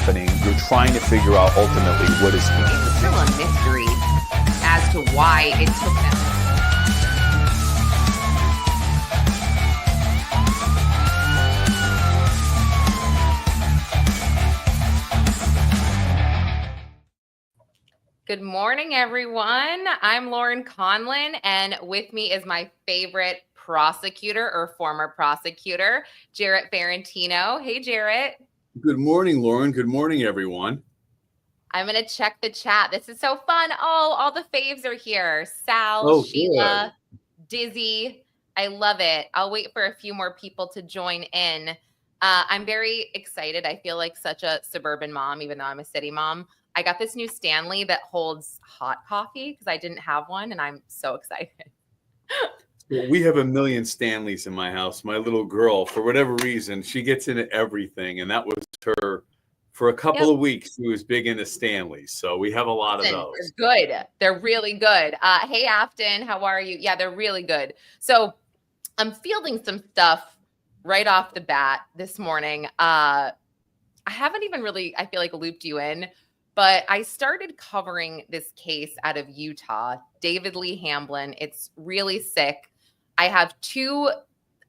happening. You're trying to figure out ultimately what is. It's still a mystery as to why it took them. Good morning, everyone. I'm Lauren Conlin, and with me is my favorite prosecutor or former prosecutor, Jarrett Ferrantino. Hey, Jarrett. Good morning, Lauren. Good morning, everyone. I'm going to check the chat. This is so fun. Oh, all the faves are here. Sal, Sheila, good. Dizzy. I love it. I'll wait for a few more people to join in. I'm very excited. I feel like such a suburban mom, even though I'm a city mom. I got this new Stanley that holds hot coffee because I didn't have one, and I'm so excited. Well, we have a million Stanleys in my house. My little girl, for whatever reason, she gets into everything, and that was her for a couple of weeks. She was big into Stanleys, so we have a lot of those. They're good. They're really good. Hey, Afton, how are you? Yeah, they're really good. So I'm fielding some stuff right off the bat this morning. I haven't even really, I feel like, looped you in. But I started covering this case out of Utah, David Lee Hamblin. It's really sick. I have 2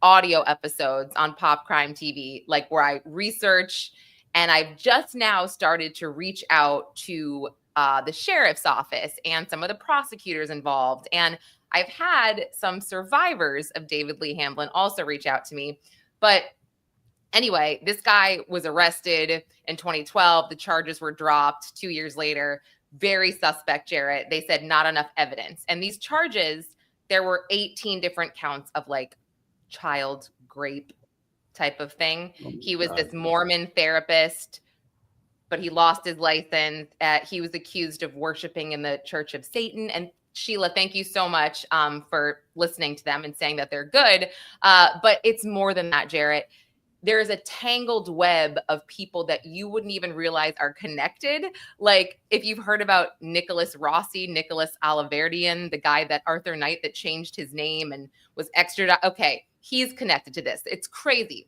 audio episodes on Pop Crime TV, like where I research, and I've just now started to reach out to the sheriff's office and some of the prosecutors involved. And I've had some survivors of David Lee Hamblin also reach out to me. But anyway, this guy was arrested in 2012. The charges were dropped 2 years later. Very suspect, Jarrett. They said not enough evidence. And these charges, there were 18 different counts of like child grape type of thing. He was this Mormon therapist, but he lost his license. He was accused of worshiping in the Church of Satan. And Sheila, thank you so much for listening to them and saying that they're good. But it's more than that, Jarrett. There is a tangled web of people that you wouldn't even realize are connected. Like if you've heard about Nicholas Rossi, Nicholas Oliverdian, the guy that Arthur Knight that changed his name and was extradited. Okay, he's connected to this. It's crazy.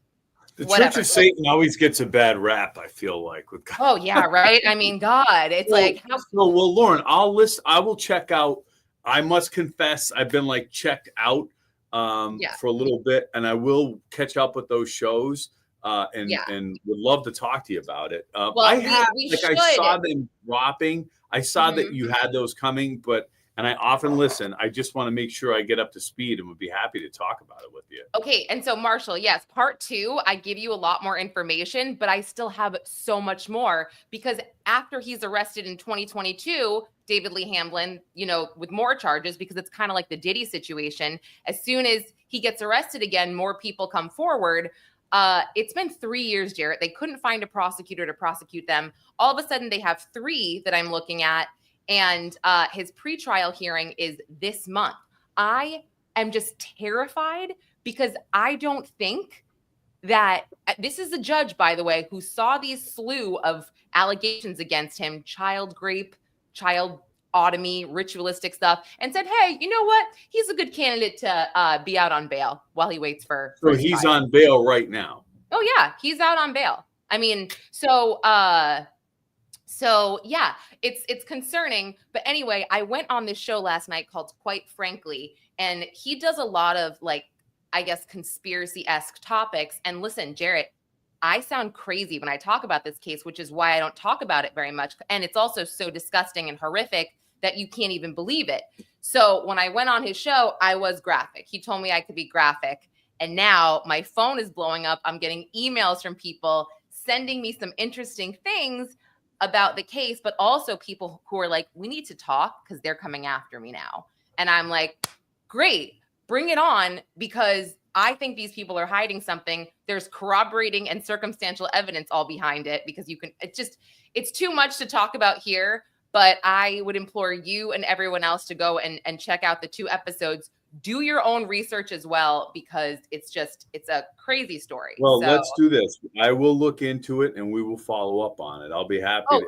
The Church of Satan always gets a bad rap, I feel like. With God. Oh, yeah, right? I mean, God, it's well, Lauren, I will check out. I must confess, I've been like checked out for a little bit, and I will catch up with those shows and would love to talk to you about it. I saw them dropping. I saw that you had those coming, and I often listen. I just want to make sure I get up to speed and would be happy to talk about it with you. Okay. And so Marshall, yes, part 2, I give you a lot more information, but I still have so much more because after he's arrested in 2022, David Lee Hamblin, with more charges, because it's kind of like the Diddy situation. As soon as he gets arrested again, more people come forward. It's been 3 years, Jarrett. They couldn't find a prosecutor to prosecute them. All of a sudden they have 3 that I'm looking at. And his pretrial hearing is this month. I am just terrified because I don't think that this is a judge, by the way, who saw these slew of allegations against him, child grape, child automy, ritualistic stuff, and said, hey, you know what? He's a good candidate to be out on bail while he waits for. So he's on bail right now. Oh, yeah. He's out on bail. I mean, so yeah, it's concerning. But anyway, I went on this show last night called Quite Frankly, and he does a lot of conspiracy-esque topics. And listen, Jarrett, I sound crazy when I talk about this case, which is why I don't talk about it very much. And it's also so disgusting and horrific that you can't even believe it. So when I went on his show, I was graphic. He told me I could be graphic. And now my phone is blowing up. I'm getting emails from people sending me some interesting things about the case, but also people who are like, we need to talk because they're coming after me now. And I'm like, great, bring it on, because I think these people are hiding something. There's corroborating and circumstantial evidence all behind it, because it's too much to talk about here. But I would implore you and everyone else to go and check out the 2 episodes. Do your own research as well, because it's a crazy story. Well, let's do this. I will look into it and we will follow up on it. I'll be happy.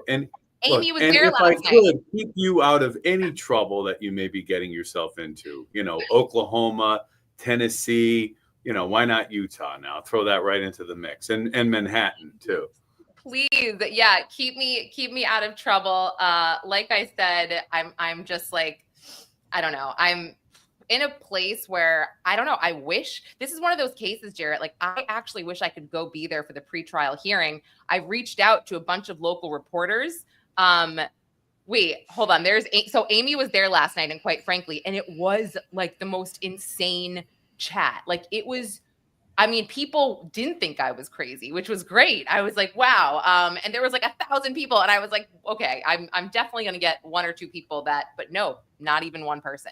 Amy was there last night. If I could keep you out of any trouble that you may be getting yourself into, Oklahoma, Tennessee, why not Utah now? Throw that right into the mix, and Manhattan too. Please, yeah, keep me out of trouble. Like I said, I'm just like, I don't know. I'm in a place where I don't know. I wish this is one of those cases, Jarrett. Like, I actually wish I could go be there for the pretrial hearing. I've reached out to a bunch of local reporters. Wait, hold on. So Amy was there last night, and quite frankly, and it was like the most insane chat. Like, it was. I mean, people didn't think I was crazy, which was great. I was like, wow. And there was like 1,000 people, and I was like, okay, I'm definitely going to get one or two people but no, not even one person.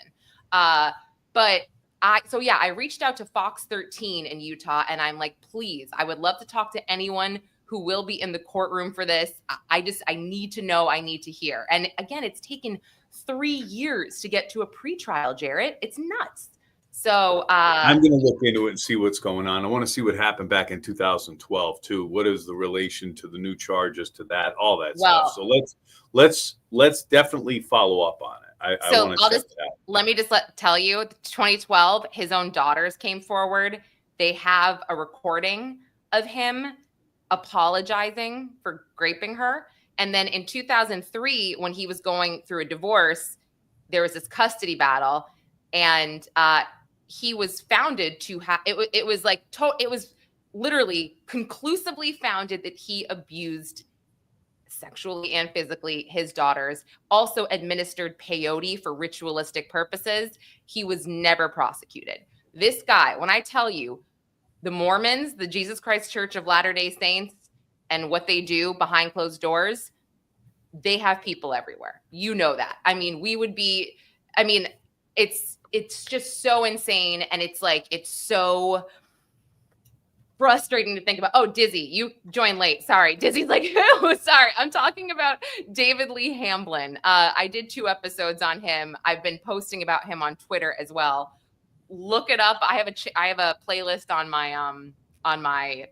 But I reached out to Fox 13 in Utah, and I'm like, please, I would love to talk to anyone who will be in the courtroom for this. I need to know, I need to hear. And again, it's taken 3 years to get to a pretrial, Jarrett. It's nuts. So I'm going to look into it and see what's going on. I want to see what happened back in 2012 too. What is the relation to the new charges to that, all that stuff. So let's definitely follow up on it. I want to check that. Let me just tell you, 2012, his own daughters came forward. They have a recording of him apologizing for raping her. And then in 2003, when he was going through a divorce, there was this custody battle, and he was founded to have it was literally conclusively founded that he abused sexually and physically his daughters, also administered peyote for ritualistic purposes. He was never prosecuted. This guy, when I tell you, the Mormons, the Jesus Christ Church of Latter-day Saints, and what they do behind closed doors, they have people everywhere. You know that. I mean, it's just so insane. And it's so frustrating to think about. Oh, Dizzy, you joined late. Sorry. Dizzy's like, oh, sorry. I'm talking about David Lee Hamblin. I did 2 episodes on him. I've been posting about him on Twitter as well. Look it up. I have a playlist on my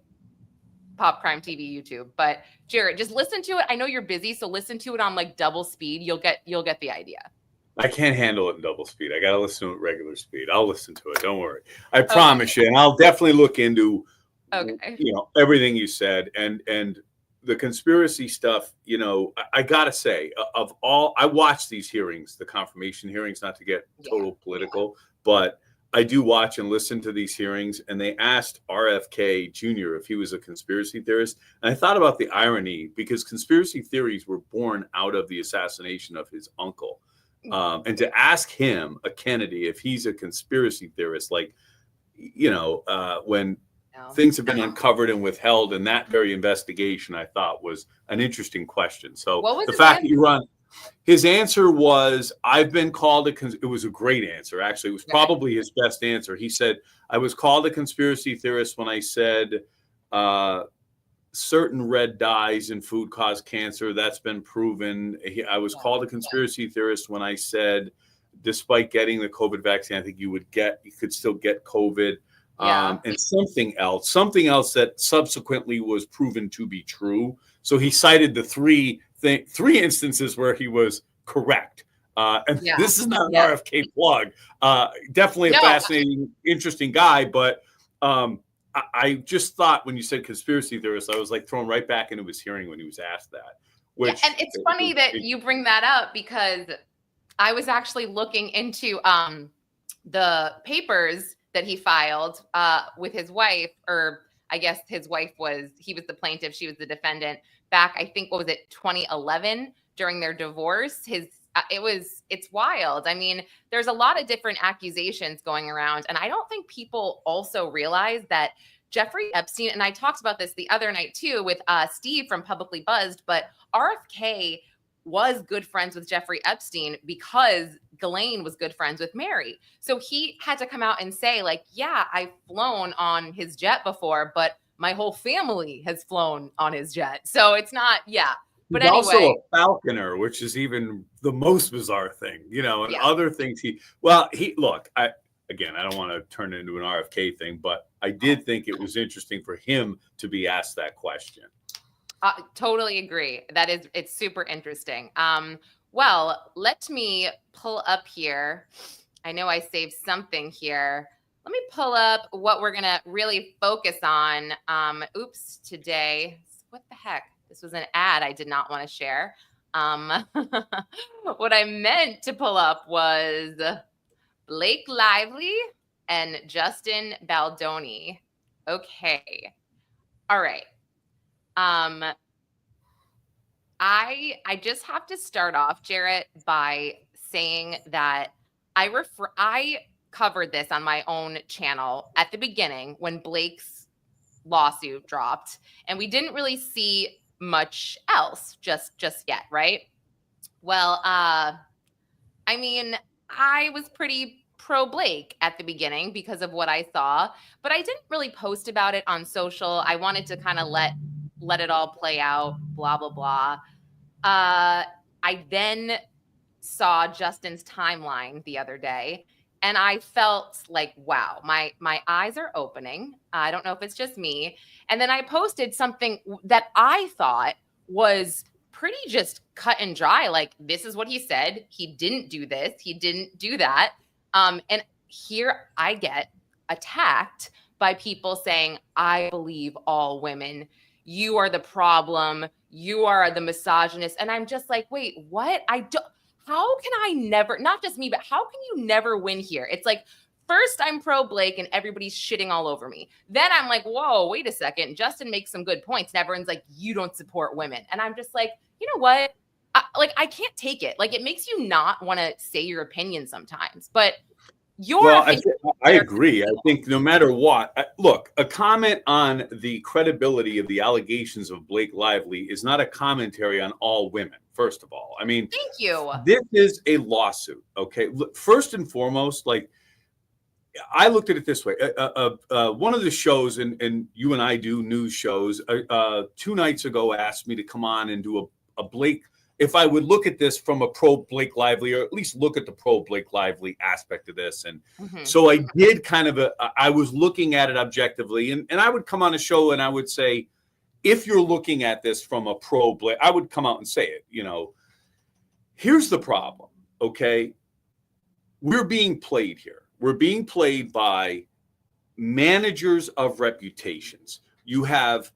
Pop Crime TV YouTube. But Jarrett, just listen to it. I know you're busy, so listen to it on like double speed. You'll get the idea. I can't handle it in double speed. I got to listen to it regular speed. I'll listen to it. Don't worry. I promise you. And I'll definitely look into everything you said and the conspiracy stuff. I got to say, of all, I watch these hearings, the confirmation hearings, not to get total political, but I do watch and listen to these hearings. And they asked RFK Jr. if he was a conspiracy theorist. And I thought about the irony, because conspiracy theories were born out of the assassination of his uncle. And to ask him, a Kennedy, if he's a conspiracy theorist, when things have been uncovered and withheld in that very investigation, I thought was an interesting question. So the fact that you run, his answer was, I've been called it was a great answer. Actually, it was probably his best answer. He said, I was called a conspiracy theorist when I said, certain red dyes in food cause cancer. That's been proven. I was called a conspiracy theorist when I said, despite getting the COVID vaccine, I think you could still get COVID. And something else that subsequently was proven to be true. So he cited the three instances where he was correct. This is not an RFK plug. Definitely a fascinating, interesting guy, but I just thought when you said conspiracy theorist, I was like thrown right back into his hearing when he was asked that. And it's funny that you bring that up, because I was actually looking into the papers that he filed with his wife, or I guess he was the plaintiff, she was the defendant, back, I think, 2011 during their divorce. It's wild. I mean, there's a lot of different accusations going around, and I don't think people also realize that Jeffrey Epstein, and I talked about this the other night too with Steve from Publicly Buzzed, but RFK was good friends with Jeffrey Epstein because Ghislaine was good friends with Mary. So he had to come out and say, I've flown on his jet before, but my whole family has flown on his jet. So it's not, But he's anyway, also a falconer, which is even the most bizarre thing, and other things. I don't want to turn it into an RFK thing, but I did think it was interesting for him to be asked that question. Totally agree. It's super interesting. Well, let me pull up here. I know I saved something here. Let me pull up what we're going to really focus on. Today. What the heck? This was an ad I did not want to share. What I meant to pull up was Blake Lively and Justin Baldoni. Okay. All right. I just have to start off, Jarrett, by saying that I covered this on my own channel at the beginning when Blake's lawsuit dropped, and we didn't really see much else just yet, right? Well, I mean, I was pretty pro Blake at the beginning because of what I saw, but I didn't really post about it on social. I wanted to kind of let it all play out, blah blah blah. I then saw Justin's timeline the other day, and I felt like, wow, my eyes are opening. I don't know if it's just me. And then I posted something that I thought was pretty just cut and dry. Like, this is what he said. He didn't do this. He didn't do that. And here I get attacked by people saying, I believe all women. You are the problem. You are the misogynist. And I'm just like, wait, what? How can I never, not just me, but how can you never win here? It's like, first I'm pro Blake and everybody's shitting all over me. Then I'm like, whoa, wait a second. Justin makes some good points. And everyone's like, you don't support women. And I'm just like, you know what? I can't take it. Like, it makes you not want to say your opinion sometimes. But I agree. I think no matter what, look, a comment on the credibility of the allegations of Blake Lively is not a commentary on all women. First of all, I mean, thank you. This is a lawsuit. Okay. First and foremost, like, I looked at it this way. One of the shows, and you and I do news shows, 2 nights ago asked me to come on and do a Blake, if I would look at this from a pro Blake Lively, or at least look at the pro Blake Lively aspect of this. And so I did kind of I was looking at it objectively, and I would come on a show and I would say, if you're looking at this from a pro Blake, I would come out and say it, here's the problem. Okay. We're being played here. We're being played by managers of reputations. You have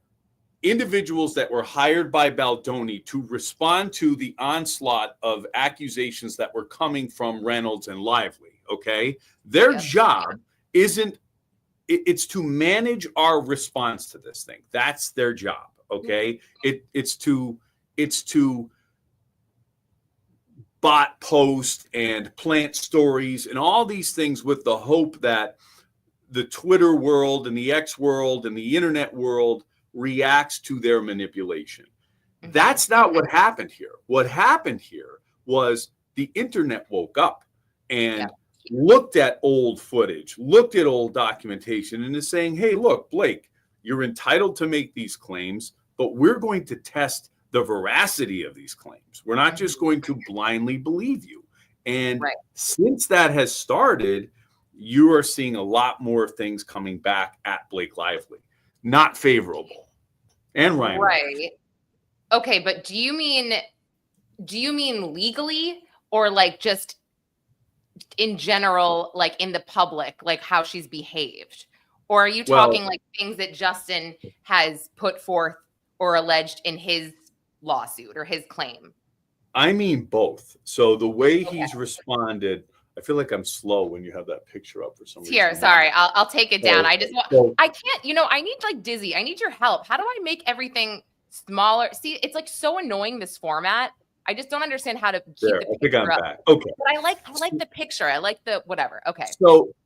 individuals that were hired by Baldoni to respond to the onslaught of accusations that were coming from Reynolds and Lively. Okay. Their job it's to manage our response to this thing. That's their job. Okay. It's to bot post and plant stories and all these things with the hope that the Twitter world and the X world and the internet world reacts to their manipulation. That's not what happened here. What happened here was the internet woke up and looked at old footage, looked at old documentation, and is saying, hey, look, Blake, you're entitled to make these claims, but we're going to test the veracity of these claims. We're not just going to blindly believe you. And since that has started, you are seeing a lot more things coming back at Blake Lively. Not favorable. And Ryan. Right. Okay, but do you mean legally, or like just in general, like in the public, like how she's behaved? Or are you talking like things that Justin has put forth or alleged in his lawsuit or his claim? I mean both. So the way he's responded, I feel like I'm slow when you have that picture up for some reason. Here, sorry, I'll take it down. I can't, I need like Dizzy. I need your help. How do I make everything smaller? See, it's like so annoying, this format. I just don't understand how to keep the picture up. Back. Okay. But I like the picture. I like the whatever. Okay.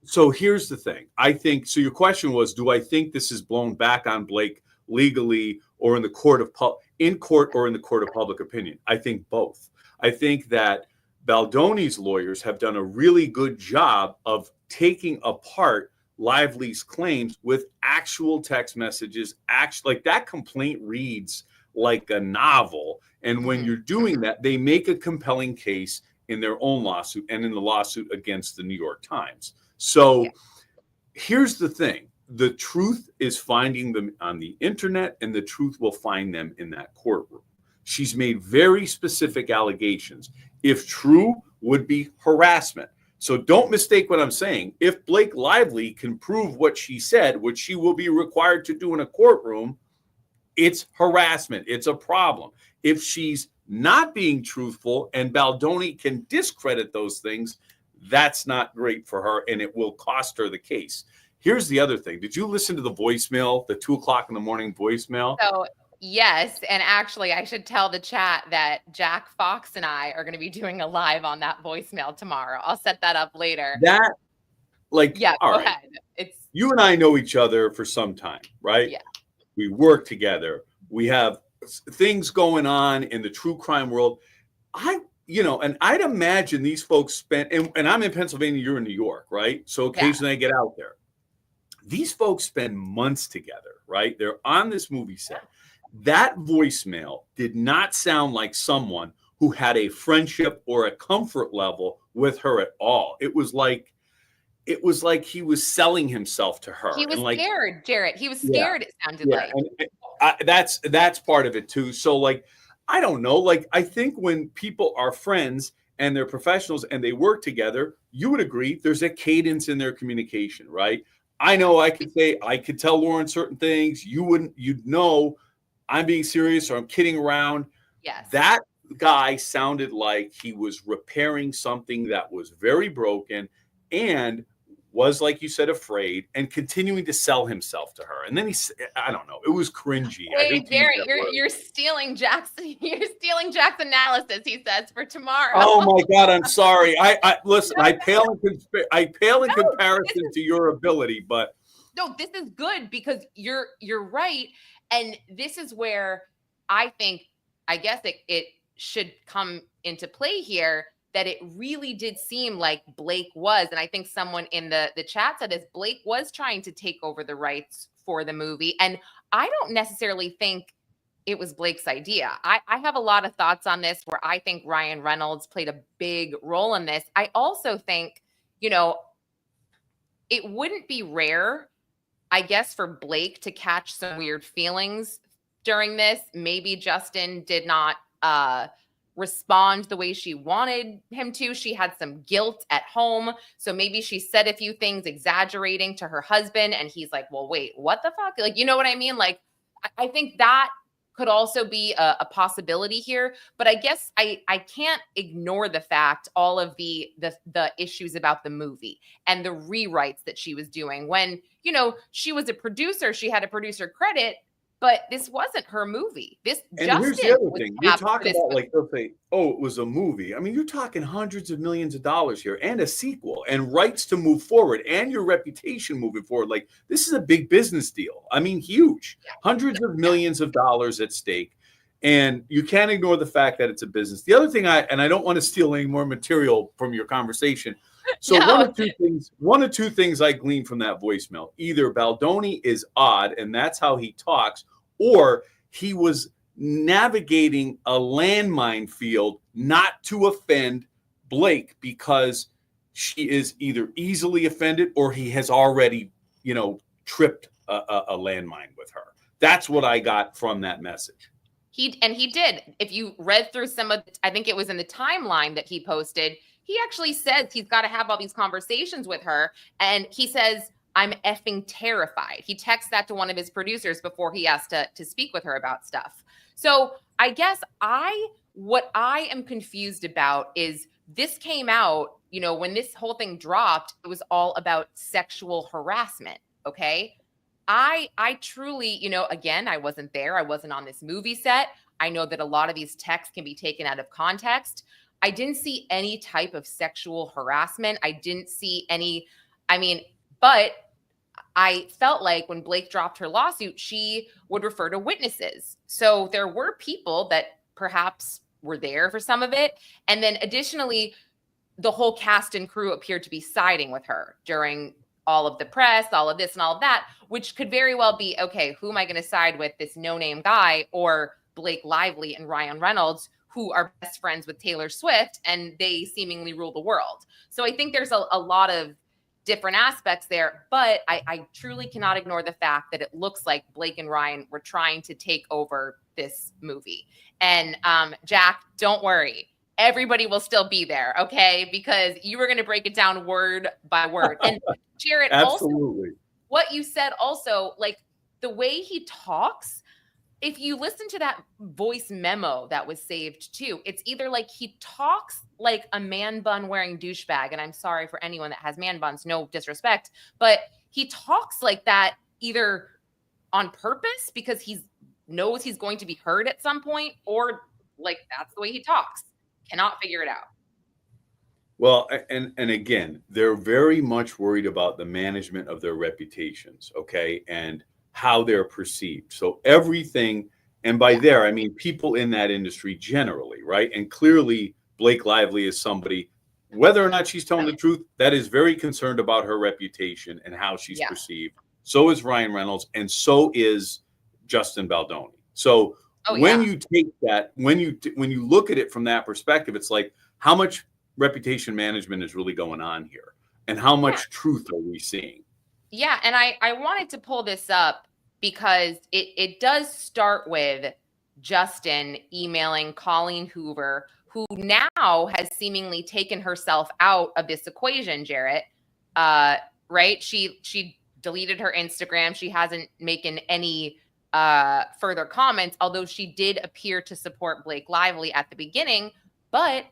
So here's the thing. I think, so your question was, do I think this is blown back on Blake legally or in the court of public opinion? I think both. I think that Baldoni's lawyers have done a really good job of taking apart Lively's claims with actual text messages. Like, that complaint reads like a novel. And when you're doing that, they make a compelling case in their own lawsuit and in the lawsuit against the New York Times. So here's the thing. The truth is finding them on the internet, and the truth will find them in that courtroom. She's made very specific allegations. If true, would be harassment. So don't mistake what I'm saying. If Blake Lively can prove what she said, which she will be required to do in a courtroom, it's harassment. It's a problem. If she's not being truthful and Baldoni can discredit those things, that's not great for her, and it will cost her the case. Here's the other thing. Did you listen to the voicemail, the 2:00 in the morning voicemail? So yes, and actually I should tell the chat that Jack Fox and I are going to be doing a live on that voicemail tomorrow. I'll set that up later. That, like, yeah, all go right. ahead. It's You and I know each other for some time, right? Yeah. We work together. We have things going on in the true crime world. And I'd imagine these folks spent, and I'm in Pennsylvania, you're in New York, right? So occasionally I get out there. These folks spend months together, right? They're on this movie set. That voicemail did not sound like someone who had a friendship or a comfort level with her at all. It was like he was selling himself to her. He was scared, Jarrett. He was scared, it sounded like. And that's part of it too. So, like, I don't know. Like, I think when people are friends and they're professionals and they work together, you would agree there's a cadence in their communication, right? I know I could tell Lauren certain things. You'd know I'm being serious or I'm kidding around. Yes. That guy sounded like he was repairing something that was very broken and was, like you said, afraid and continuing to sell himself to her. And then I don't know. It was cringy. Wait, Jerry, you're stealing Jackson. You're stealing Jack's analysis, he says, for tomorrow. Oh my God, I'm sorry. I listen, I pale in comparison to your ability, but no, this is good because you're right. And this is where I guess it should come into play here, that it really did seem like Blake was, and I think someone in the chat said this, Blake was trying to take over the rights for the movie. And I don't necessarily think it was Blake's idea. I have a lot of thoughts on this where I think Ryan Reynolds played a big role in this. I also think, it wouldn't be rare, I guess, for Blake to catch some weird feelings during this. Maybe Justin did not respond the way she wanted him to. She had some guilt at home. So maybe she said a few things exaggerating to her husband. And he's like, well, wait, what the fuck? Like, you know what I mean? Like, I think that could also be a possibility here. But I guess I can't ignore the fact, all of the issues about the movie and the rewrites that she was doing when, she was a producer, she had a producer credit, but this wasn't her movie. Here's the other thing. You talk about, like, they'll say, oh, it was a movie. I mean, you're talking hundreds of millions of dollars here and a sequel and rights to move forward and your reputation moving forward. Like, this is a big business deal. I mean, huge. Hundreds of millions of dollars at stake. And you can't ignore the fact that it's a business. The other thing I don't want to steal any more material from your conversation. So one or two things I gleaned from that voicemail. Either Baldoni is odd and that's how he talks, or he was navigating a landmine field not to offend Blake because she is either easily offended or he has already, tripped a landmine with her. That's what I got from that message. He did. If you read through some of, I think it was in the timeline that he posted, he actually says he's got to have all these conversations with her. And he says, I'm effing terrified. He texts that to one of his producers before he has to speak with her about stuff. So I guess what I am confused about is this came out, when this whole thing dropped, it was all about sexual harassment. Okay. I truly, again, I wasn't there. I wasn't on this movie set. I know that a lot of these texts can be taken out of context. I didn't see any type of sexual harassment. I didn't see any, but I felt like when Blake dropped her lawsuit, she would refer to witnesses. So there were people that perhaps were there for some of it. And then additionally, the whole cast and crew appeared to be siding with her during all of the press, all of this and all of that, which could very well be, okay, who am I going to side with, this no-name guy or Blake Lively and Ryan Reynolds, who are best friends with Taylor Swift, and they seemingly rule the world. So I think there's a lot of different aspects there, but I truly cannot ignore the fact that it looks like Blake and Ryan were trying to take over this movie. And Jack, don't worry. Everybody will still be there, okay? Because you were going to break it down word by word. And Jared, absolutely. Also, what you said also, like the way he talks, if you listen to that voice memo that was saved too, it's either like he talks like a man bun wearing douchebag. And I'm sorry for anyone that has man buns, no disrespect, but he talks like that either on purpose because knows he's going to be heard at some point, or like that's the way he talks. Cannot figure it out. Well, and again, they're very much worried about the management of their reputations, okay, and how they're perceived. So everything, and by there, I mean people in that industry generally, right? And clearly, Blake Lively is somebody, whether or not she's telling the truth, that is very concerned about her reputation and how she's perceived. So is Ryan Reynolds, and so is Justin Baldoni. So when you take that, when you look at it from that perspective, it's like, how much reputation management is really going on here, and how much truth are we seeing? Yeah, and I wanted to pull this up because it does start with Justin emailing Colleen Hoover, who now has seemingly taken herself out of this equation, Jarrett. Right? She deleted her Instagram. She hasn't making any further comments, although she did appear to support Blake Lively at the beginning. But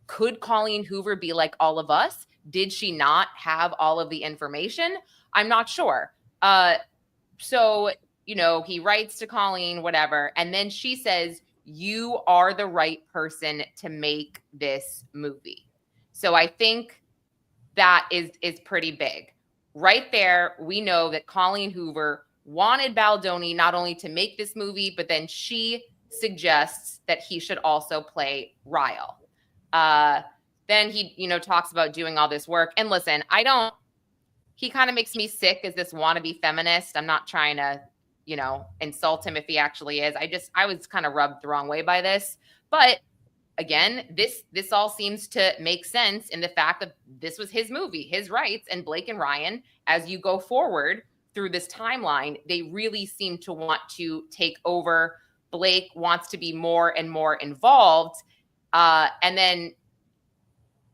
could Colleen Hoover be like all of us? Did she not have all of the information? I'm not sure. So, he writes to Colleen, whatever. And then she says, you are the right person to make this movie. So I think that is pretty big. Right there, we know that Colleen Hoover wanted Baldoni not only to make this movie, but then she suggests that he should also play Ryle. Then he, talks about doing all this work. And listen, he kind of makes me sick as this wannabe feminist. I'm not trying to, insult him if he actually is. I was kind of rubbed the wrong way by this. But again, this all seems to make sense in the fact that this was his movie, his rights, and Blake and Ryan, as you go forward through this timeline, they really seem to want to take over. Blake wants to be more and more involved. And then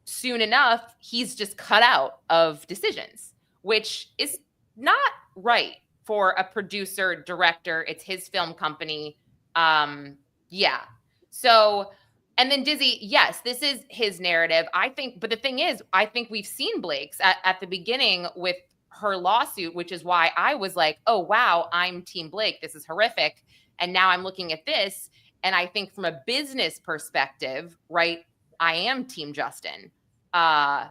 soon enough, he's just cut out of decisions, which is not right for a producer, director. It's his film company. So, and then Dizzy, yes, this is his narrative. I think, but the thing is, I think we've seen Blake's at the beginning with her lawsuit, which is why I was like, oh, wow, I'm Team Blake. This is horrific. And now I'm looking at this. And I think from a business perspective, right, I am Team Justin. But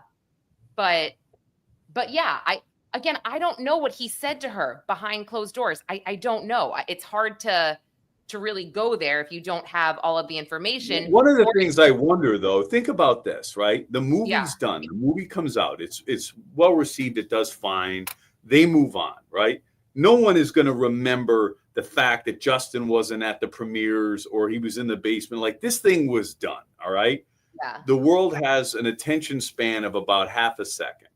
yeah, I don't know what he said to her behind closed doors. I don't know. It's hard to really go there if you don't have all of the information. One of the things I wonder, though, think about this, right? The movie's done. The movie comes out. It's well received. It does fine. They move on, right? No one is going to remember the fact that Justin wasn't at the premieres or he was in the basement. Like, this thing was done, all right? Yeah. The world has an attention span of about half a second.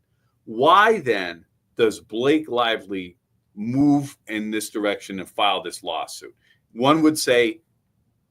Why then does Blake Lively move in this direction and file this lawsuit? One would say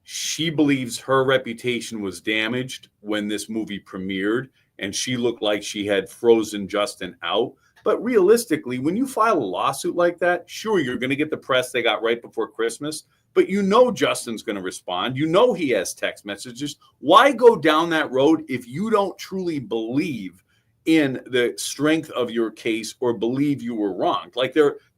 she believes her reputation was damaged when this movie premiered and she looked like she had frozen Justin out. But realistically, when you file a lawsuit like that, sure, you're going to get the press they got right before Christmas, but Justin's going to respond. He has text messages. Why go down that road if you don't truly believe in the strength of your case or believe you were wronged?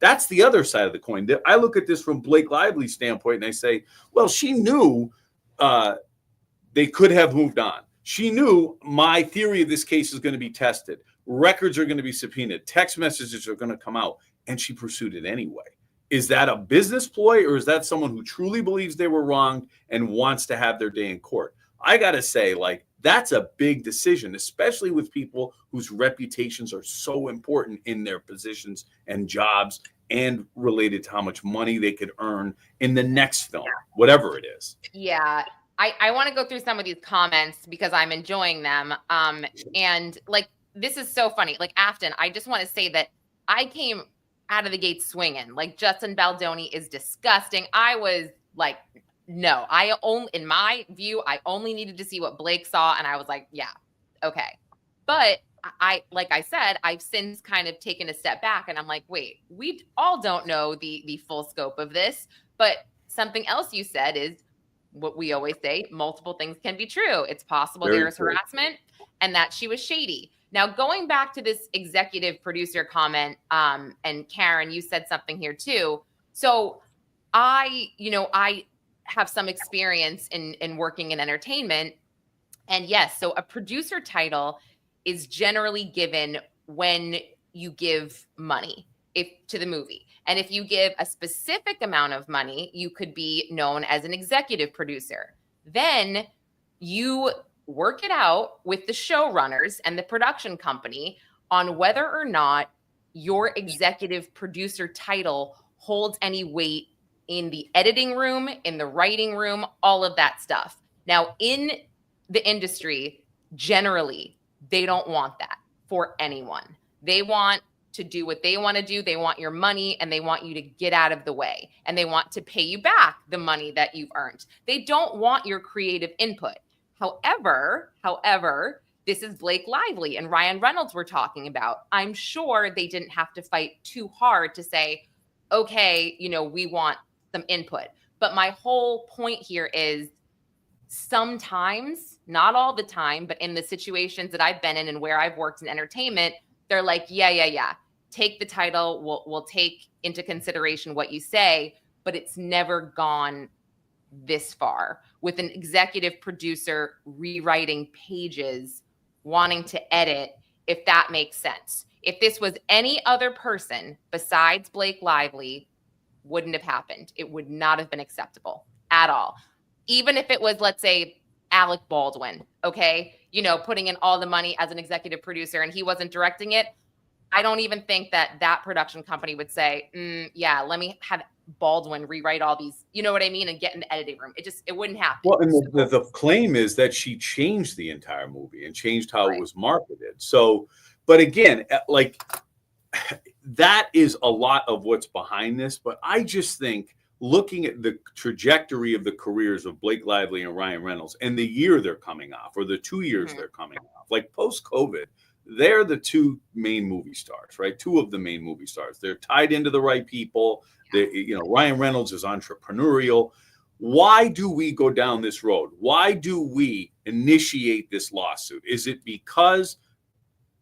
That's the other side of the coin. I look at this from Blake Lively's standpoint and I say, well, she knew they could have moved on. She knew my theory of this case is going to be tested. Records are going to be subpoenaed. Text messages are going to come out. And she pursued it anyway. Is that a business ploy, or is that someone who truly believes they were wronged and wants to have their day in court? I got to say, that's a big decision, especially with people whose reputations are so important in their positions and jobs and related to how much money they could earn in the next film, whatever it is. Yeah. I want to go through some of these comments because I'm enjoying them. And this is so funny. Afton, I just want to say that I came out of the gate swinging. Justin Baldoni is disgusting. I was like, no, in my view, I only needed to see what Blake saw. And I was like, yeah, okay. But like I said, I've since kind of taken a step back and I'm like, wait, we all don't know the full scope of this, but something else you said is what we always say, multiple things can be true. It's possible Very there was true. harassment and that she was shady. Now, going back to this executive producer comment, and Karen, you said something here too. So I have some experience in working in entertainment. And yes, so a producer title is generally given when you give money to the movie. And if you give a specific amount of money, you could be known as an executive producer. Then you work it out with the showrunners and the production company on whether or not your executive producer title holds any weight in the editing room, in the writing room, all of that stuff. Now, in the industry, generally, they don't want that for anyone. They want to do what they want to do. They want your money and they want you to get out of the way, and they want to pay you back the money that you've earned. They don't want your creative input. However, this is Blake Lively and Ryan Reynolds we're talking about. I'm sure they didn't have to fight too hard to say, okay, we want some input. But my whole point here is sometimes, not all the time, but in the situations that I've been in and where I've worked in entertainment, they're like, yeah. Take the title. We'll take into consideration what you say, but it's never gone this far with an executive producer rewriting pages, wanting to edit, if that makes sense. If this was any other person besides Blake Lively, wouldn't have happened. It would not have been acceptable at all. Even if it was, let's say, Alec Baldwin, okay, putting in all the money as an executive producer and he wasn't directing it, I don't even think that production company would say, yeah, let me have Baldwin rewrite all these, you know what I mean, and get in the editing room. It wouldn't happen. Well, and the claim is that she changed the entire movie and changed how it was marketed. So, but again, like that is a lot of what's behind this. But I just think looking at the trajectory of the careers of Blake Lively and Ryan Reynolds and the year they're coming off, or the 2 years they're coming off, like post-COVID, they're the two main movie stars, right? Two of the main movie stars. They're tied into the right people. Ryan Reynolds is entrepreneurial. Why do we go down this road? Why do we initiate this lawsuit? Is it because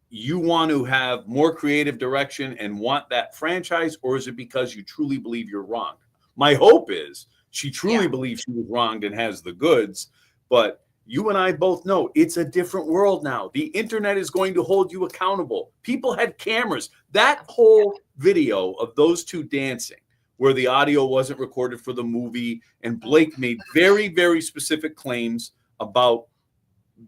you want to have more creative direction and want that franchise, or is it because you truly believe you're wronged? My hope is she truly believes she was wronged and has the goods, but you and I both know it's a different world now. The internet is going to hold you accountable. People had cameras. That whole video of those two dancing, where the audio wasn't recorded for the movie, and Blake made very, very specific claims about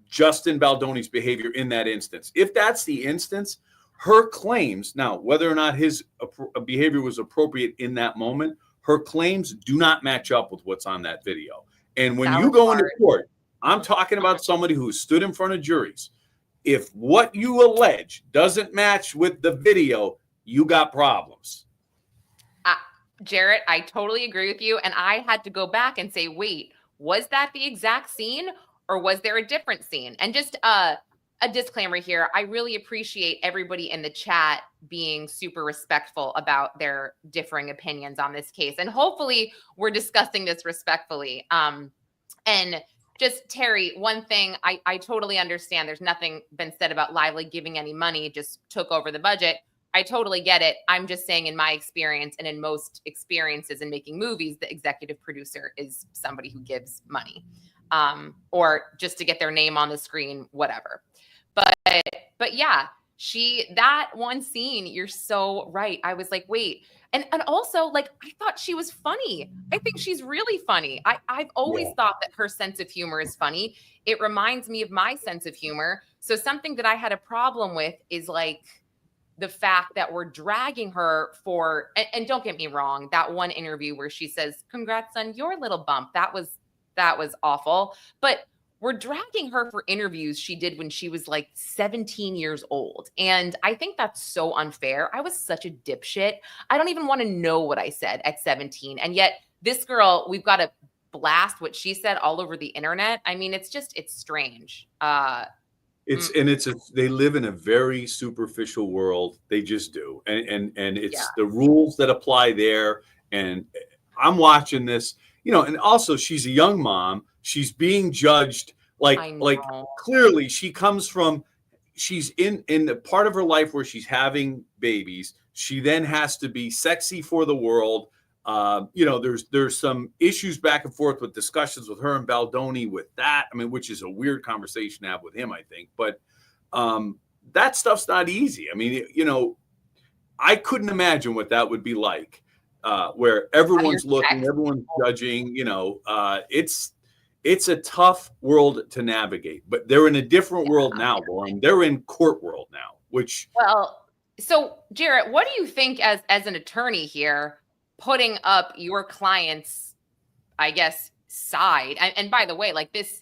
Justin Baldoni's behavior in that instance. If that's the instance, her claims, now, whether or not his behavior was appropriate in that moment, her claims do not match up with what's on that video. And when you go into court, I'm talking about somebody who stood in front of juries. If what you allege doesn't match with the video, you got problems. Jarrett, I totally agree with you. And I had to go back and say, wait, was that the exact scene or was there a different scene? And just a disclaimer here, I really appreciate everybody in the chat being super respectful about their differing opinions on this case. And hopefully we're discussing this respectfully. And just, Terry, one thing, I totally understand. There's nothing been said about Lively giving any money, just took over the budget. I totally get it. I'm just saying, in my experience and in most experiences in making movies, the executive producer is somebody who gives money, or just to get their name on the screen, whatever. But yeah, that one scene, you're so right. I was like, wait. And also, like, I thought she was funny. I think she's really funny. I've always thought that her sense of humor is funny. It reminds me of my sense of humor. So something that I had a problem with is like the fact that we're dragging her for, and don't get me wrong, that one interview where she says, congrats on your little bump. That was awful. But we're dragging her for interviews she did when she was like 17 years old. And I think that's so unfair. I was such a dipshit. I don't even want to know what I said at 17. And yet this girl, we've got to blast what she said all over the internet. I mean, it's strange. They live in a very superficial world. They just do. And it's the rules that apply there. And I'm watching this. and also she's a young mom. She's being judged like clearly she's in the part of her life where she's having babies. She then has to be sexy for the world. There's some issues back and forth with discussions with her and Baldoni with that. I mean, which is a weird conversation to have with him, I think. But that stuff's not easy. I mean, I couldn't imagine what that would be like, where everyone's looking, everyone's judging. It's a tough world to navigate. But they're in a different world now, Lauren. They're in court world now, which So Jarrett, what do you think as an attorney here, putting up your client's, I guess, side? And by the way, like this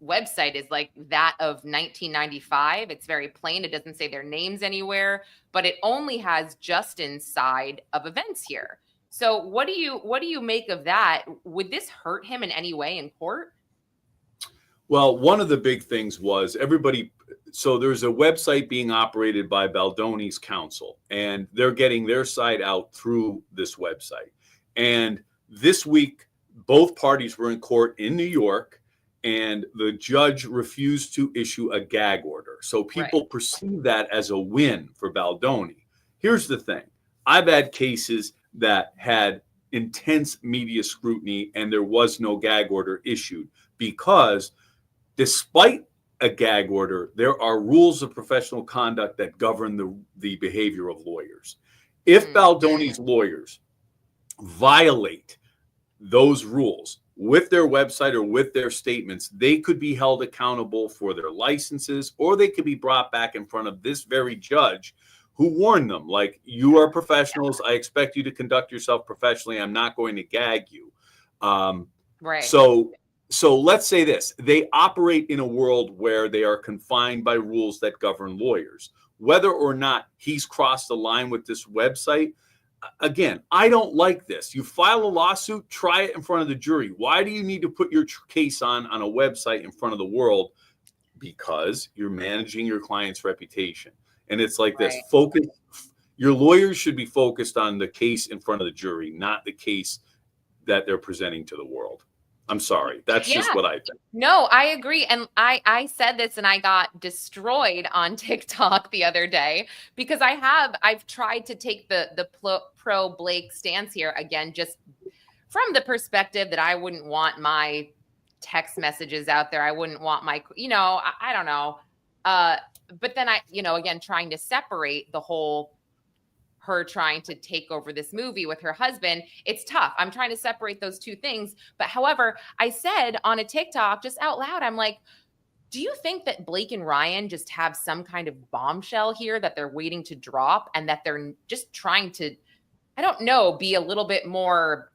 website is like that of 1995. It's very plain. It doesn't say their names anywhere, but it only has Justin's side of events here. So what do you make of that? Would this hurt him in any way in court? Well, one of the big things was so there's a website being operated by Baldoni's counsel, and they're getting their side out through this website. And this week, both parties were in court in New York, and the judge refused to issue a gag order. So people perceive that as a win for Baldoni. Here's the thing. I've had cases that had intense media scrutiny and there was no gag order issued because despite a gag order, there are rules of professional conduct that govern the behavior of lawyers. If Baldoni's lawyers violate those rules with their website or with their statements, they could be held accountable for their licenses, or they could be brought back in front of this very judge who warned them, like, you are professionals. I expect you to conduct yourself professionally. I'm not going to gag you. So let's say this. They operate in a world where they are confined by rules that govern lawyers. Whether or not he's crossed the line with this website, again, I don't like this. You file a lawsuit, try it in front of the jury. Why do you need to put your case on a website in front of the world? Because you're managing your client's reputation. And it's like this. Focus. Your lawyers should be focused on the case in front of the jury, not the case that they're presenting to the world. I'm sorry. That's just what I think. No, I agree. And I said this and I got destroyed on TikTok the other day because I've tried to take the pro Blake stance here again, just from the perspective that I wouldn't want my text messages out there. I wouldn't want my, I don't know. But then again, trying to separate the whole her trying to take over this movie with her husband, it's tough. I'm trying to separate those two things. But however, I said on a TikTok just out loud, I'm like, do you think that Blake and Ryan just have some kind of bombshell here that they're waiting to drop and that they're just trying to, I don't know, be a little bit more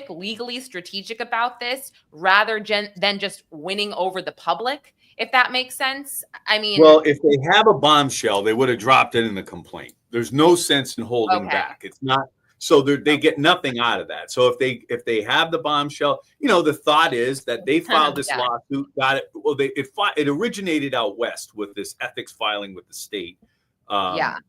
legally strategic about this rather than just winning over the public? If that makes sense. I mean, well, if they have a bombshell, they would have dropped it in the complaint. There's no sense in holding back. It's not so they get nothing out of that. So if they have the bombshell, the thought is that they filed this lawsuit, got it. Well, it originated out west with this ethics filing with the state. And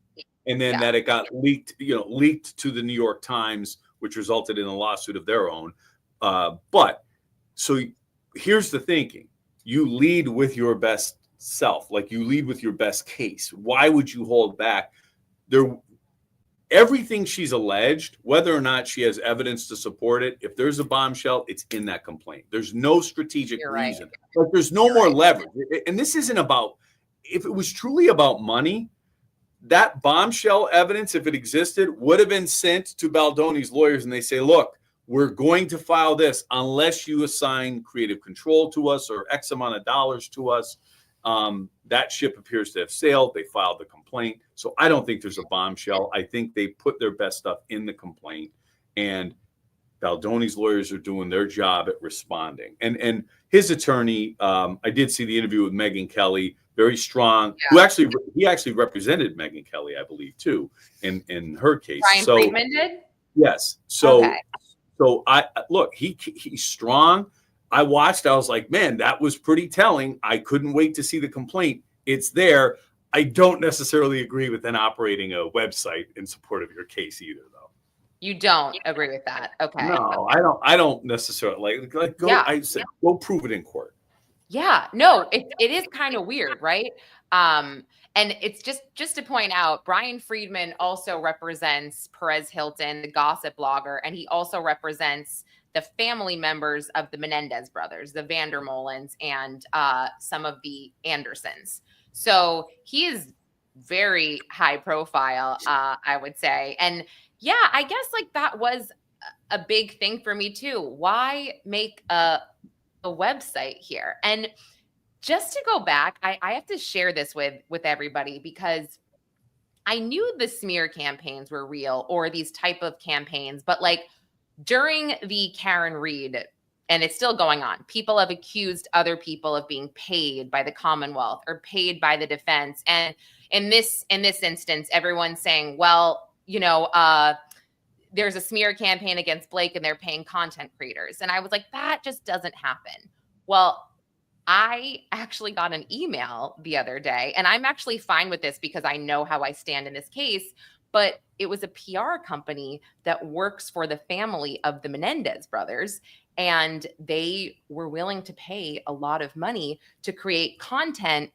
then that it got leaked to the New York Times, which resulted in a lawsuit of their own. But so here's the thinking. You lead with your best self, like you lead with your best case. Why would you hold back? Everything she's alleged, whether or not she has evidence to support it, if there's a bombshell, it's in that complaint. There's no strategic reason. Like there's no more leverage. And this isn't about, if it was truly about money, that bombshell evidence, if it existed, would have been sent to Baldoni's lawyers and they say, look, we're going to file this unless you assign creative control to us or X amount of dollars to us. That ship appears to have sailed. They filed the complaint. So I don't think there's a bombshell. I think they put their best stuff in the complaint, and Baldoni's lawyers are doing their job at responding. And his attorney, I did see the interview with Megyn Kelly, very strong. He actually represented Megyn Kelly, I believe, too, in her case. Ryan Friedman did? Yes. So I look, he's strong. I watched, I was like, man, that was pretty telling. I couldn't wait to see the complaint. It's there. I don't necessarily agree with then operating a website in support of your case either, though. You don't agree with that. Okay. No, I don't necessarily like go. Yeah. I said go prove it in court. Yeah, no, it is kind of weird, right? And it's just to point out, Brian Friedman also represents Perez Hilton, the gossip blogger, and he also represents the family members of the Menendez brothers, the Vandermolens, and some of the Andersons. So he is very high profile, I would say. And yeah, I guess like that was a big thing for me too. Why make a website here? And just to go back, I have to share this with everybody because I knew the smear campaigns were real, or these type of campaigns, but like during the Karen Reed, and it's still going on, people have accused other people of being paid by the Commonwealth or paid by the defense. And in this instance, everyone's saying, well, there's a smear campaign against Blake and they're paying content creators. And I was like, that just doesn't happen. Well, I actually got an email the other day, and I'm actually fine with this because I know how I stand in this case, but it was a PR company that works for the family of the Menendez brothers, and they were willing to pay a lot of money to create content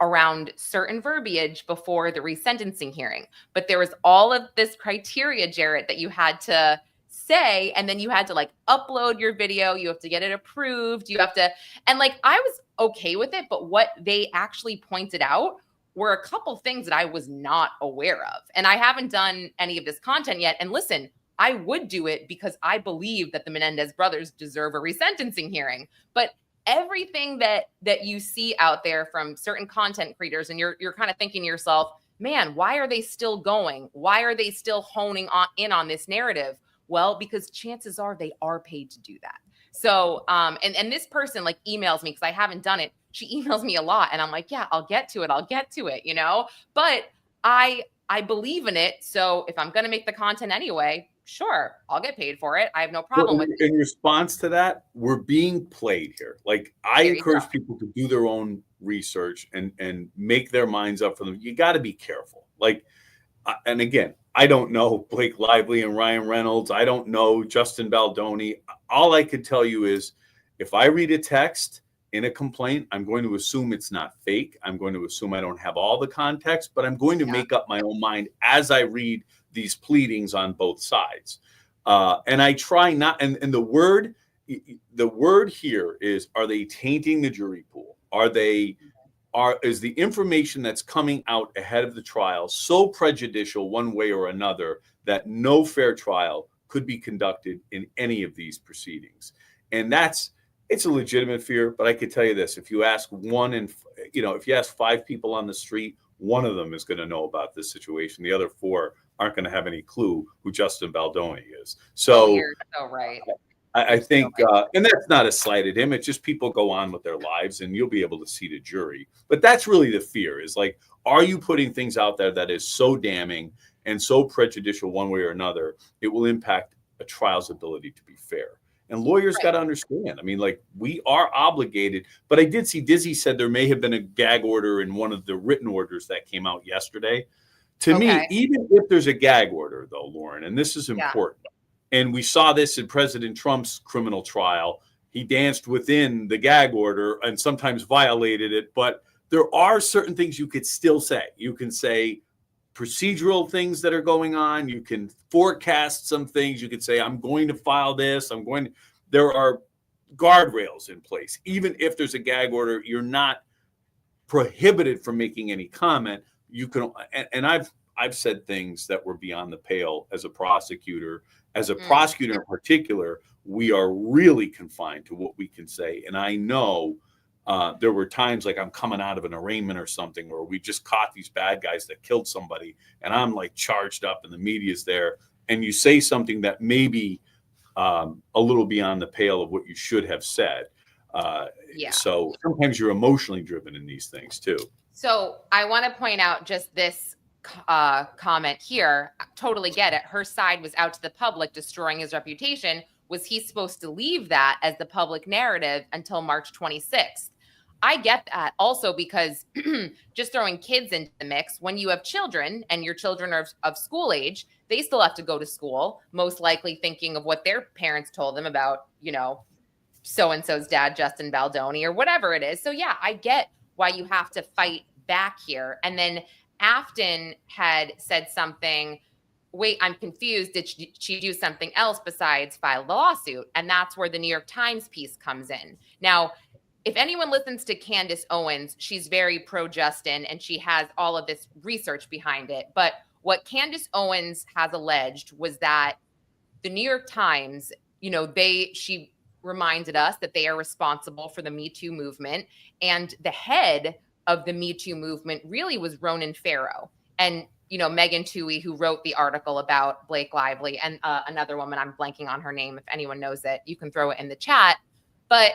around certain verbiage before the resentencing hearing. But there was all of this criteria, Jarrett, that you had to say, and then you had to like upload your video, you have to get it approved, you have to, and like I was okay with it, but what they actually pointed out were a couple things that I was not aware of. And I haven't done any of this content yet. And listen, I would do it because I believe that the Menendez brothers deserve a resentencing hearing. But everything that you see out there from certain content creators, and you're kind of thinking to yourself, man, why are they still going? Why are they still honing in on this narrative? Well, because chances are they are paid to do that. So, and this person like emails me because I haven't done it. She emails me a lot, and I'm like, yeah, I'll get to it, But I believe in it. So if I'm going to make the content anyway, sure, I'll get paid for it. I have no problem with it. In response to that, we're being played here. Like I encourage people to do their own research and make their minds up for them. You got to be careful. Like, and again, I don't know Blake Lively and Ryan Reynolds. I don't know Justin Baldoni. All I could tell you is if I read a text in a complaint, I'm going to assume it's not fake. I'm going to assume I don't have all the context, but I'm going to make up my own mind as I read these pleadings on both sides. And I try not, and the word here is, are they tainting the jury pool? Is the information that's coming out ahead of the trial so prejudicial one way or another that no fair trial could be conducted in any of these proceedings? And it's a legitimate fear, but I could tell you this: if you ask if you ask 5 people on the street, one of them is going to know about this situation. The other 4 aren't going to have any clue who Justin Baldoni is. So you're so right. I think, and that's not a slight at him. It's just people go on with their lives, and you'll be able to see the jury. But that's really the fear: is like, are you putting things out there that is so damning and so prejudicial one way or another, it will impact a trial's ability to be fair? And lawyers got to understand. I mean, like, we are obligated. But I did see Dizzy said there may have been a gag order in one of the written orders that came out yesterday. To me, even if there's a gag order, though, Lauren, and this is important, and we saw this in President Trump's criminal trial, he danced within the gag order and sometimes violated it. But there are certain things you could still say. You can say procedural things that are going on. You can forecast some things. You could say, I'm going to file this. There are guardrails in place. Even if there's a gag order, you're not prohibited from making any comment. You can, and I've said things that were beyond the pale as a prosecutor. As a prosecutor in particular, we are really confined to what we can say. And I know there were times like I'm coming out of an arraignment or something, or we just caught these bad guys that killed somebody, and I'm like charged up and the media's there, and you say something that may be a little beyond the pale of what you should have said. So sometimes you're emotionally driven in these things too. So I want to point out just this comment here. Totally get it. Her side was out to the public, destroying his reputation. Was he supposed to leave that as the public narrative until March 26th? I get that also because just throwing kids into the mix, when you have children and your children are of school age, they still have to go to school, most likely thinking of what their parents told them about, so-and-so's dad, Justin Baldoni, or whatever it is. So yeah, I get why you have to fight back here. And then Afton had said something, wait, I'm confused. Did she do something else besides file the lawsuit? And that's where the New York Times piece comes in. Now, if anyone listens to Candace Owens, she's very pro-Justin and she has all of this research behind it. But what Candace Owens has alleged was that the New York Times, she reminded us that they are responsible for the Me Too movement. And the head of the Me Too movement really was Ronan Farrow. And, Megan Twohey, who wrote the article about Blake Lively, and another woman, I'm blanking on her name. If anyone knows it, you can throw it in the chat. But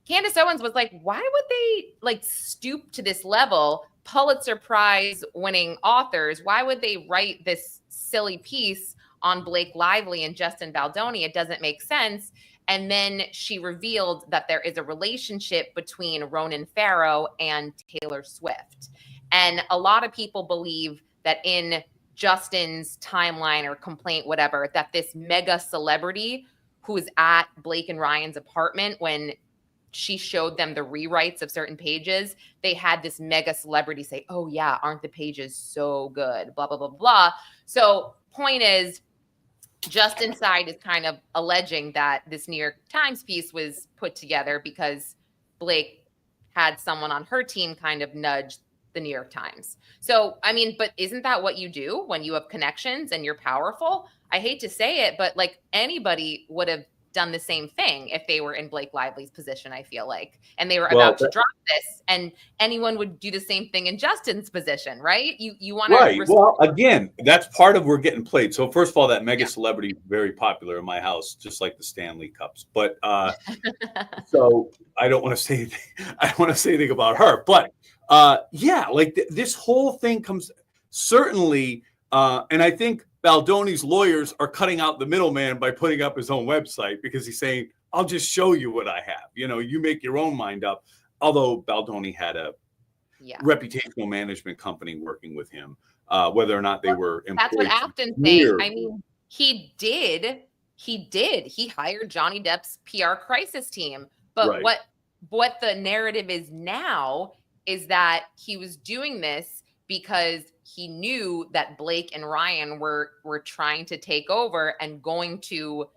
Candace Owens was like, why would they stoop to this level? Pulitzer Prize winning authors, why would they write this silly piece on Blake Lively and Justin Baldoni? It doesn't make sense. And then she revealed that there is a relationship between Ronan Farrow and Taylor Swift. And a lot of people believe that in Justin's timeline or complaint, whatever, that this mega celebrity who was at Blake and Ryan's apartment when she showed them the rewrites of certain pages, they had this mega celebrity say, oh yeah, aren't the pages so good? Blah, blah, blah, blah. So point is, Justin's side is kind of alleging that this New York Times piece was put together because Blake had someone on her team kind of nudge the New York Times. So, but isn't that what you do when you have connections and you're powerful? I hate to say it, but anybody would have done the same thing if they were in Blake Lively's position, I feel like, and they were about to drop this, and anyone would do the same thing in Justin's position, right? You want to right. Well, again, that's part of we're getting played. So first of all, that mega celebrity is very popular in my house, just like the Stanley Cups. But so I don't want to say anything about her. But this whole thing comes certainly, and I think Baldoni's lawyers are cutting out the middleman by putting up his own website because he's saying, I'll just show you what I have. You make your own mind up. Although Baldoni had a reputational management company working with him, whether or not they were employed. That's what Afton's saying. He did. He hired Johnny Depp's PR crisis team. But what the narrative is now is that he was doing this because he knew that Blake and Ryan were trying to take over and going to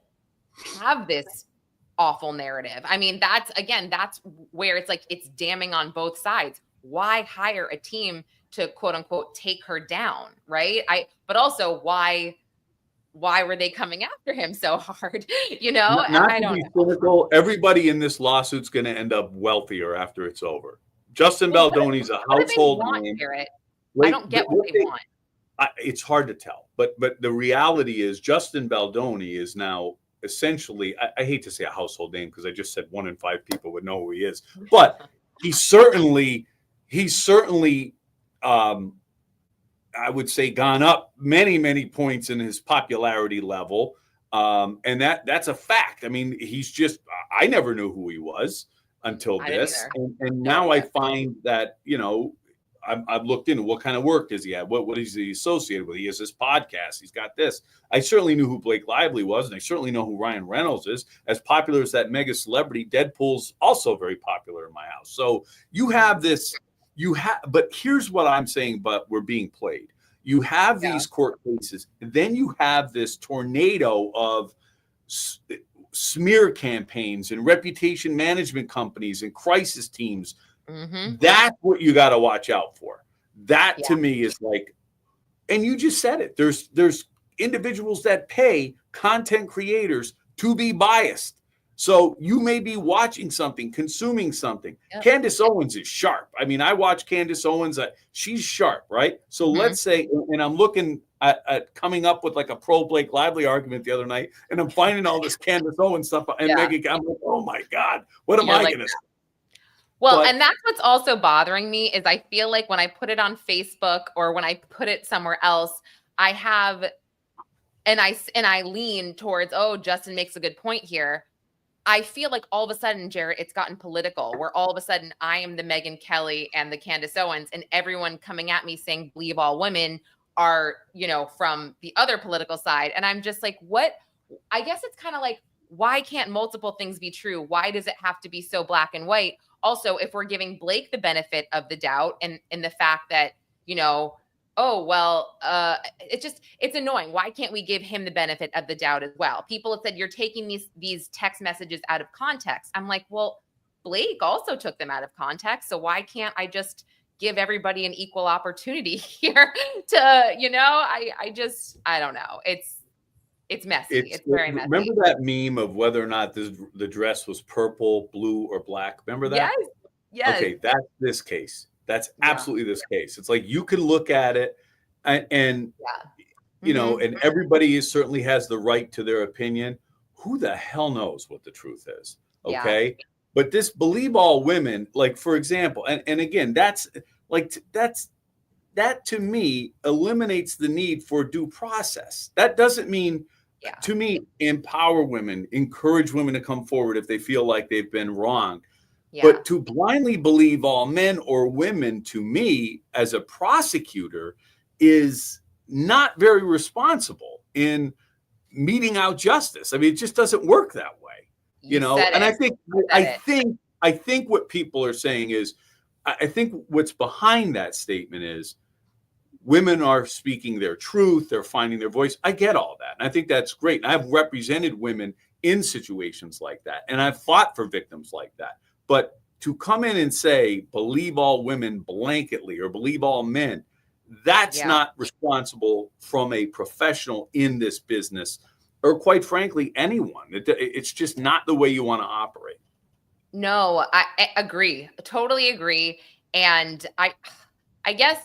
have this awful narrative. That's where it's it's damning on both sides. Why hire a team to quote unquote take her down, right? But also why were they coming after him so hard? Not to be cynical, everybody in this lawsuit's going to end up wealthier after it's over. Justin Baldoni's a household name. I don't get what they want. It's hard to tell, but the reality is Justin Baldoni is now essentially, I hate to say a household name because I just said 1 in 5 people would know who he is, but he's certainly, I would say, gone up many, many points in his popularity level, and that's a fact. He's just, I never knew who he was until this, and now I find that I've looked into what kind of work does he have? What is he associated with? He has this podcast. He's got this. I certainly knew who Blake Lively was, and I certainly know who Ryan Reynolds is. As popular as that mega celebrity, Deadpool's also very popular in my house. So you have this. But here's what I'm saying. But we're being played. You have these court cases, and then you have this tornado of smear campaigns and reputation management companies and crisis teams. Mm-hmm. That's what you got to watch out for. That to me is and you just said it. There's individuals that pay content creators to be biased. So you may be watching something, consuming something. Yep. Candace Owens is sharp. I watch Candace Owens. She's sharp, right? So let's say, and I'm looking at coming up with a pro Blake Lively argument the other night, and I'm finding all this Candace Owens stuff, and Megan, I'm like, oh my God, what am I going to say? Well, and that's what's also bothering me is I feel like when I put it on Facebook or when I put it somewhere else, I have, and I lean towards, oh, Justin makes a good point here. I feel like all of a sudden, Jarrett, it's gotten political, where all of a sudden I am the Megyn Kelly and the Candace Owens, and everyone coming at me saying believe all women are, from the other political side. And I'm just like, what? I guess it's kind of like, why can't multiple things be true? Why does it have to be so black and white? Also, if we're giving Blake the benefit of the doubt and the fact that, oh, well, it's annoying. Why can't we give him the benefit of the doubt as well? People have said you're taking these text messages out of context. I'm like, well, Blake also took them out of context. So why can't I just give everybody an equal opportunity here to, I don't know. It's messy. It's very messy. Remember that meme of whether or not the dress was purple, blue, or black? Remember that? Yes. Okay, that's this case. That's absolutely this case. It's like you can look at it and and everybody certainly has the right to their opinion. Who the hell knows what the truth is? Okay. Yeah. But this believe all women, like, for example, and again, that to me eliminates the need for due process. That doesn't mean, to me, empower women, encourage women to come forward if they feel like they've been wrong. Yeah. But to blindly believe all men or women, to me, as a prosecutor, is not very responsible in meting out justice. I mean, it just doesn't work that way, And I think what people are saying is, I think what's behind that statement is women are speaking their truth. They're finding their voice. I get all that. And I think that's great. And I've represented women in situations like that. And I've fought for victims like that. But to come in and say, believe all women blanketly or believe all men, that's not responsible from a professional in this business, or quite frankly, anyone. It's just not the way you want to operate. No, I agree. Totally agree. And I guess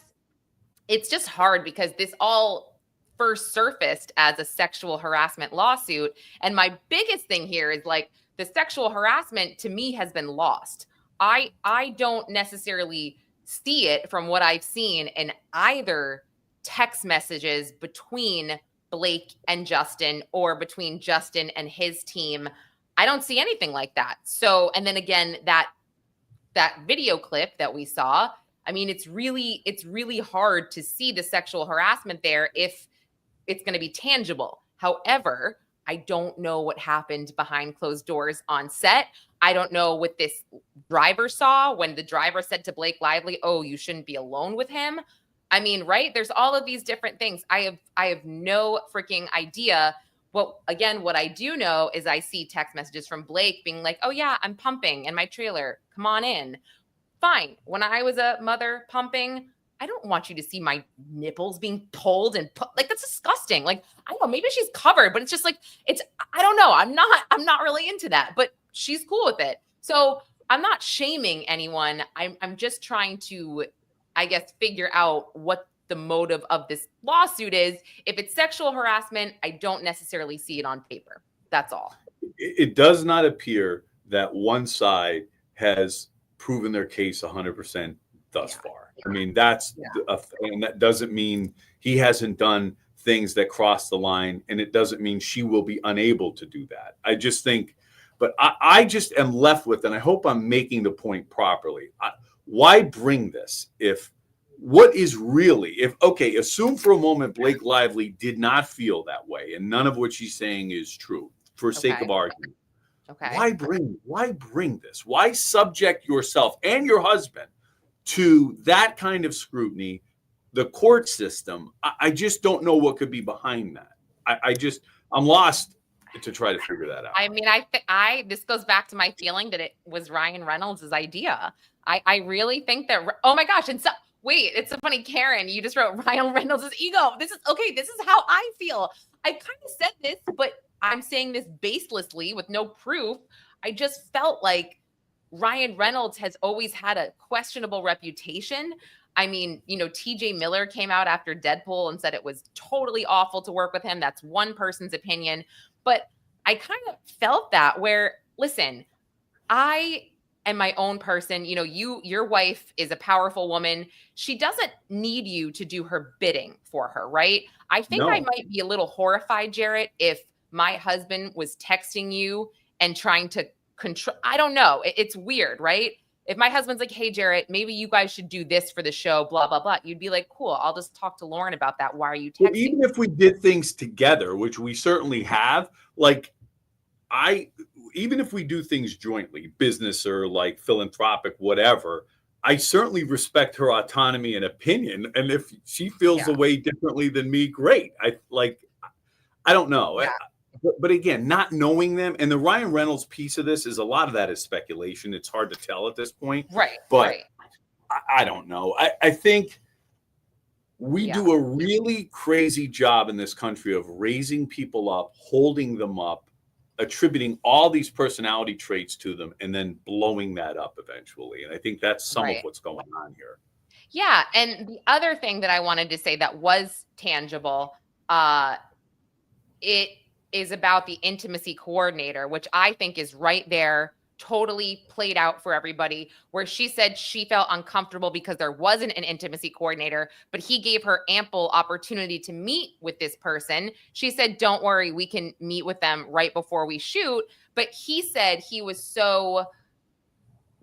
it's just hard because this all first surfaced as a sexual harassment lawsuit. And my biggest thing here is like, the sexual harassment to me has been lost. I don't necessarily see it from what I've seen in either text messages between Blake and Justin or between Justin and his team. I don't see anything like that. So, and then again, that video clip that we saw, I mean, it's really hard to see the sexual harassment there if it's going to be tangible. However, I don't know what happened behind closed doors on set. I don't know what this driver saw when the driver said to Blake Lively, "Oh, you shouldn't be alone with him." I mean, right? There's all of these different things. I have no freaking idea. But again, what I do know is I see text messages from Blake being like, "Oh yeah, I'm pumping in my trailer. Come on in." Fine. When I was a mother pumping, I don't want you to see my nipples being pulled and put, like, that's disgusting. Like, I don't know, maybe she's covered, but it's just like, I don't know. I'm not really into that, but she's cool with it. So I'm not shaming anyone. I'm just trying to, I guess, figure out what the motive of this lawsuit is. If it's sexual harassment, I don't necessarily see it on paper. That's all. It does not appear that one side has proven their case 100% thus far. I mean, and that doesn't mean he hasn't done things that cross the line, and it doesn't mean she will be unable to do that. I just think, but I just am left with, and I hope I'm making the point properly. Why bring this if assume for a moment Blake Lively did not feel that way, and none of what she's saying is true for sake of argument. Okay. Why bring this? Why subject yourself and your husband to that kind of scrutiny, the court system? I just don't know what could be behind that. I'm lost to try to figure that out. I mean, this goes back to my feeling that it was Ryan Reynolds' idea. I really think that, oh my gosh. And so, wait, it's so funny, Karen, you just wrote Ryan Reynolds' ego. This is how I feel. I kind of said this, but I'm saying this baselessly with no proof. I just felt like Ryan Reynolds has always had a questionable reputation. I mean, TJ Miller came out after Deadpool and said it was totally awful to work with him. That's one person's opinion. But I kind of felt that where, listen, I am my own person. Your wife is a powerful woman. She doesn't need you to do her bidding for her, right? I think I might be a little horrified, Jarrett, if my husband was texting you and trying to control. I don't know. It's weird, right? If my husband's like, hey, Jarrett, maybe you guys should do this for the show, blah, blah, blah. You'd be like, cool, I'll just talk to Lauren about that. Why are you texting? Well, even if we did things together, which we certainly have, like even if we do things jointly, business or like philanthropic, whatever, I certainly respect her autonomy and opinion. And if she feels the way differently than me, great. I don't know. Yeah. But again, not knowing them, and the Ryan Reynolds piece of this is a lot of that is speculation. It's hard to tell at this point. Right. But I don't know. I think we do a really crazy job in this country of raising people up, holding them up, attributing all these personality traits to them, and then blowing that up eventually. And I think that's some of what's going on here. Yeah. And the other thing that I wanted to say that was tangible, it is about the intimacy coordinator, which I think is right there, totally played out for everybody, where she said she felt uncomfortable because there wasn't an intimacy coordinator, but he gave her ample opportunity to meet with this person. She said, don't worry, we can meet with them right before we shoot. But he said he was so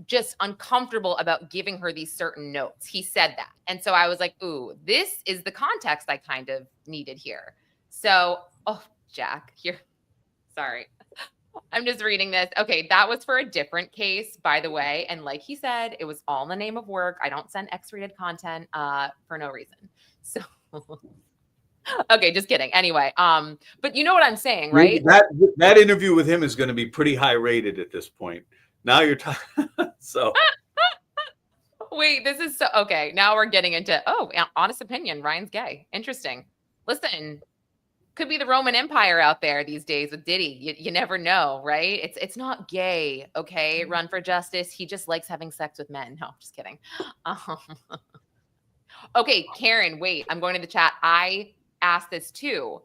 just uncomfortable about giving her these certain notes. He said that. And so I was like, ooh, this is the context I kind of needed here. So, Jack, you're sorry. I'm just reading this. Okay, that was for a different case, by the way. And like he said, it was all in the name of work. I don't send X-rated content for no reason. So, okay, just kidding. Anyway, but you know what I'm saying, right? That interview with him is going to be pretty high rated at this point. Now you're talking. So. Wait, this is so okay. Now we're getting into honest opinion. Ryan's gay. Interesting. Listen. Could be the Roman Empire out there these days with Diddy. You never know, right? It's not gay, okay? Run for justice. He just likes having sex with men. No, just kidding. Okay, Karen, wait. I'm going to the chat. I asked this too.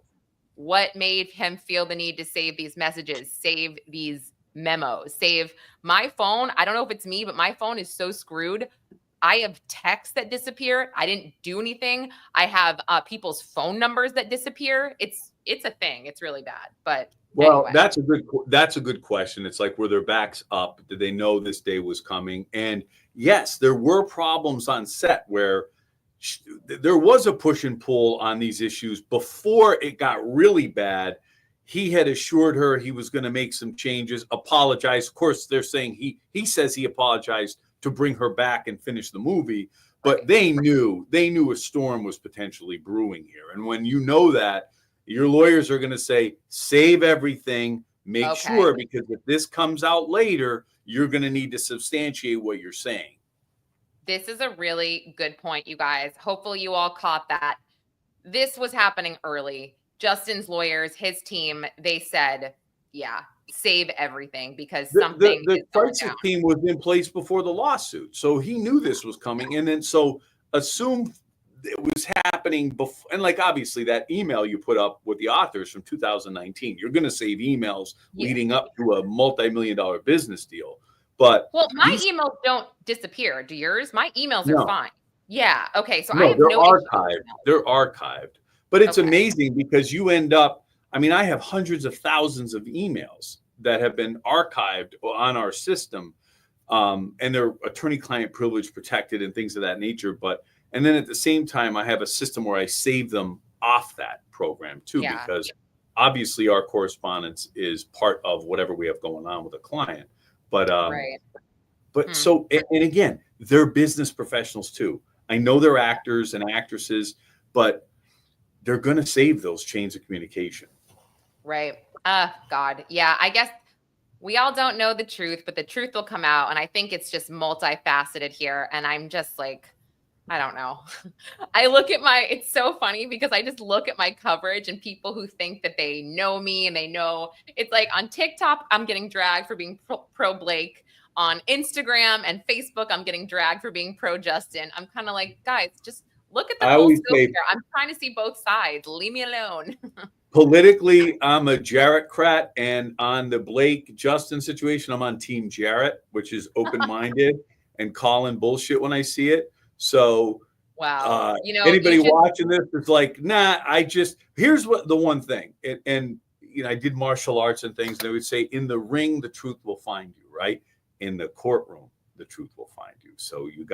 What made him feel the need to save these messages, save these memos, save my phone? I don't know if it's me, but my phone is so screwed. I have texts that disappear. I didn't do anything. I have people's phone numbers that disappear. It's a thing. It's really bad. But well, anyway. that's a good question. It's like, were their backs up? Did they know this day was coming? And yes, there were problems on set where there was a push and pull on these issues before it got really bad. He had assured her he was going to make some changes, apologize. Of course, they're saying he says he apologized to bring her back and finish the movie, but they knew a storm was potentially brewing here. And when you know that, your lawyers are going to say, save everything, make sure, because if this comes out later, you're going to need to substantiate what you're saying. This is a really good point, you guys. Hopefully you all caught that. This was happening early. Justin's lawyers, his team, they said, save everything because something the crisis team was in place before the lawsuit, so he knew this was coming, and then so assumed it was happening before. And like obviously that email you put up with the authors from 2019, you're going to save emails leading up to a multi-million-dollar business deal. But my emails don't disappear. Do yours? My emails are fine. Yeah. Okay. So they're archived. They're archived, but it's amazing because you end up. I mean, I have hundreds of thousands of emails that have been archived on our system, and they're attorney-client privilege protected and things of that nature. And then at the same time, I have a system where I save them off that program too, because obviously our correspondence is part of whatever we have going on with a client. But so, and again, they're business professionals too. I know they're actors and actresses, but they're going to save those chains of communication. Right. God. Yeah. I guess we all don't know the truth, but the truth will come out. And I think it's just multifaceted here. And I'm just like, I don't know. I look at it's so funny because I just look at my coverage and people who think that they know me and they know it's like on TikTok, I'm getting dragged for being pro Blake. On Instagram and Facebook, I'm getting dragged for being pro Justin. I'm kind of like, guys, just look at the whole scope here. I'm trying to see both sides. Leave me alone. Politically, I'm a Jarrett-crat, and on the Blake Justin situation, I'm on Team Jarrett, which is open-minded and calling bullshit when I see it. So, wow, anybody watching this is like, nah. Here's what the one thing, and I did martial arts and things. And they would say, in the ring, the truth will find you, right? In the courtroom, the truth will find you. So we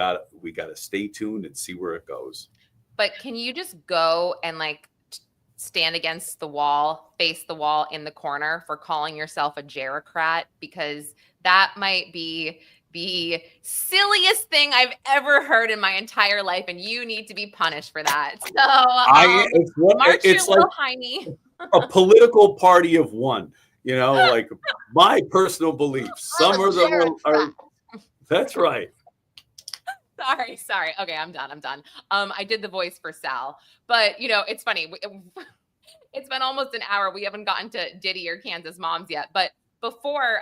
got to stay tuned and see where it goes. But can you just go and like stand against the wall, face the wall in the corner for calling yourself a gerecrat? Because that might be the silliest thing I've ever heard in my entire life, and you need to be punished for that. So it's like a political party of one, like my personal beliefs. Some of them are that's right. Sorry. Okay, I'm done. I did the voice for Sal, but it's funny. It's been almost an hour. We haven't gotten to Diddy or Kansas Moms yet, but before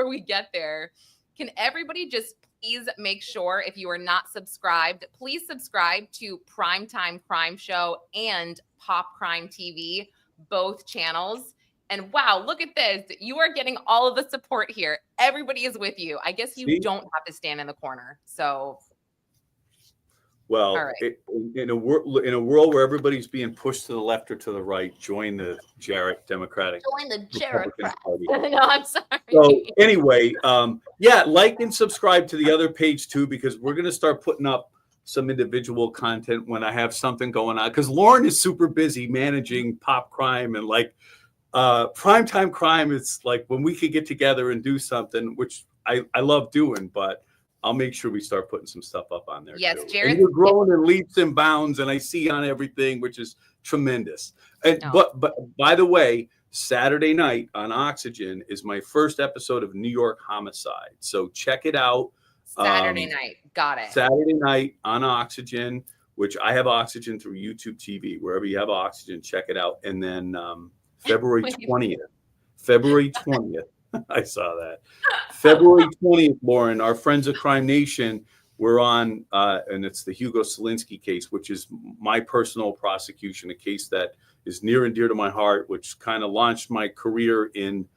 we get there, can everybody just please make sure, if you are not subscribed, please subscribe to Primetime Crime Show and Pop Crime TV, both channels. And wow, look at this. You are getting all of the support here. Everybody is with you. I guess you don't have to stand in the corner. So, well, right. In a world where everybody's being pushed to the left or to the right, join the Democratic. Join the Party. No, I'm sorry. So anyway, like and subscribe to the other page too, because we're going to start putting up some individual content when I have something going on. Because Lauren is super busy managing Pop Crime and Primetime Crime. It's like when we could get together and do something, which I love doing, but I'll make sure we start putting some stuff up on there. Yes, too. Jared. We're growing in leaps and bounds, and I see on everything, which is tremendous. And, But by the way, Saturday night on Oxygen is my first episode of New York Homicide. So check it out. Saturday night. Got it. Saturday night on Oxygen, which I have Oxygen through YouTube TV. Wherever you have Oxygen, check it out. And then February 20th. I saw that. February 20th, Lauren, our friends at Crime Nation, we're on, and it's the Hugo Selinsky case, which is my personal prosecution, a case that is near and dear to my heart, which kind of launched my career in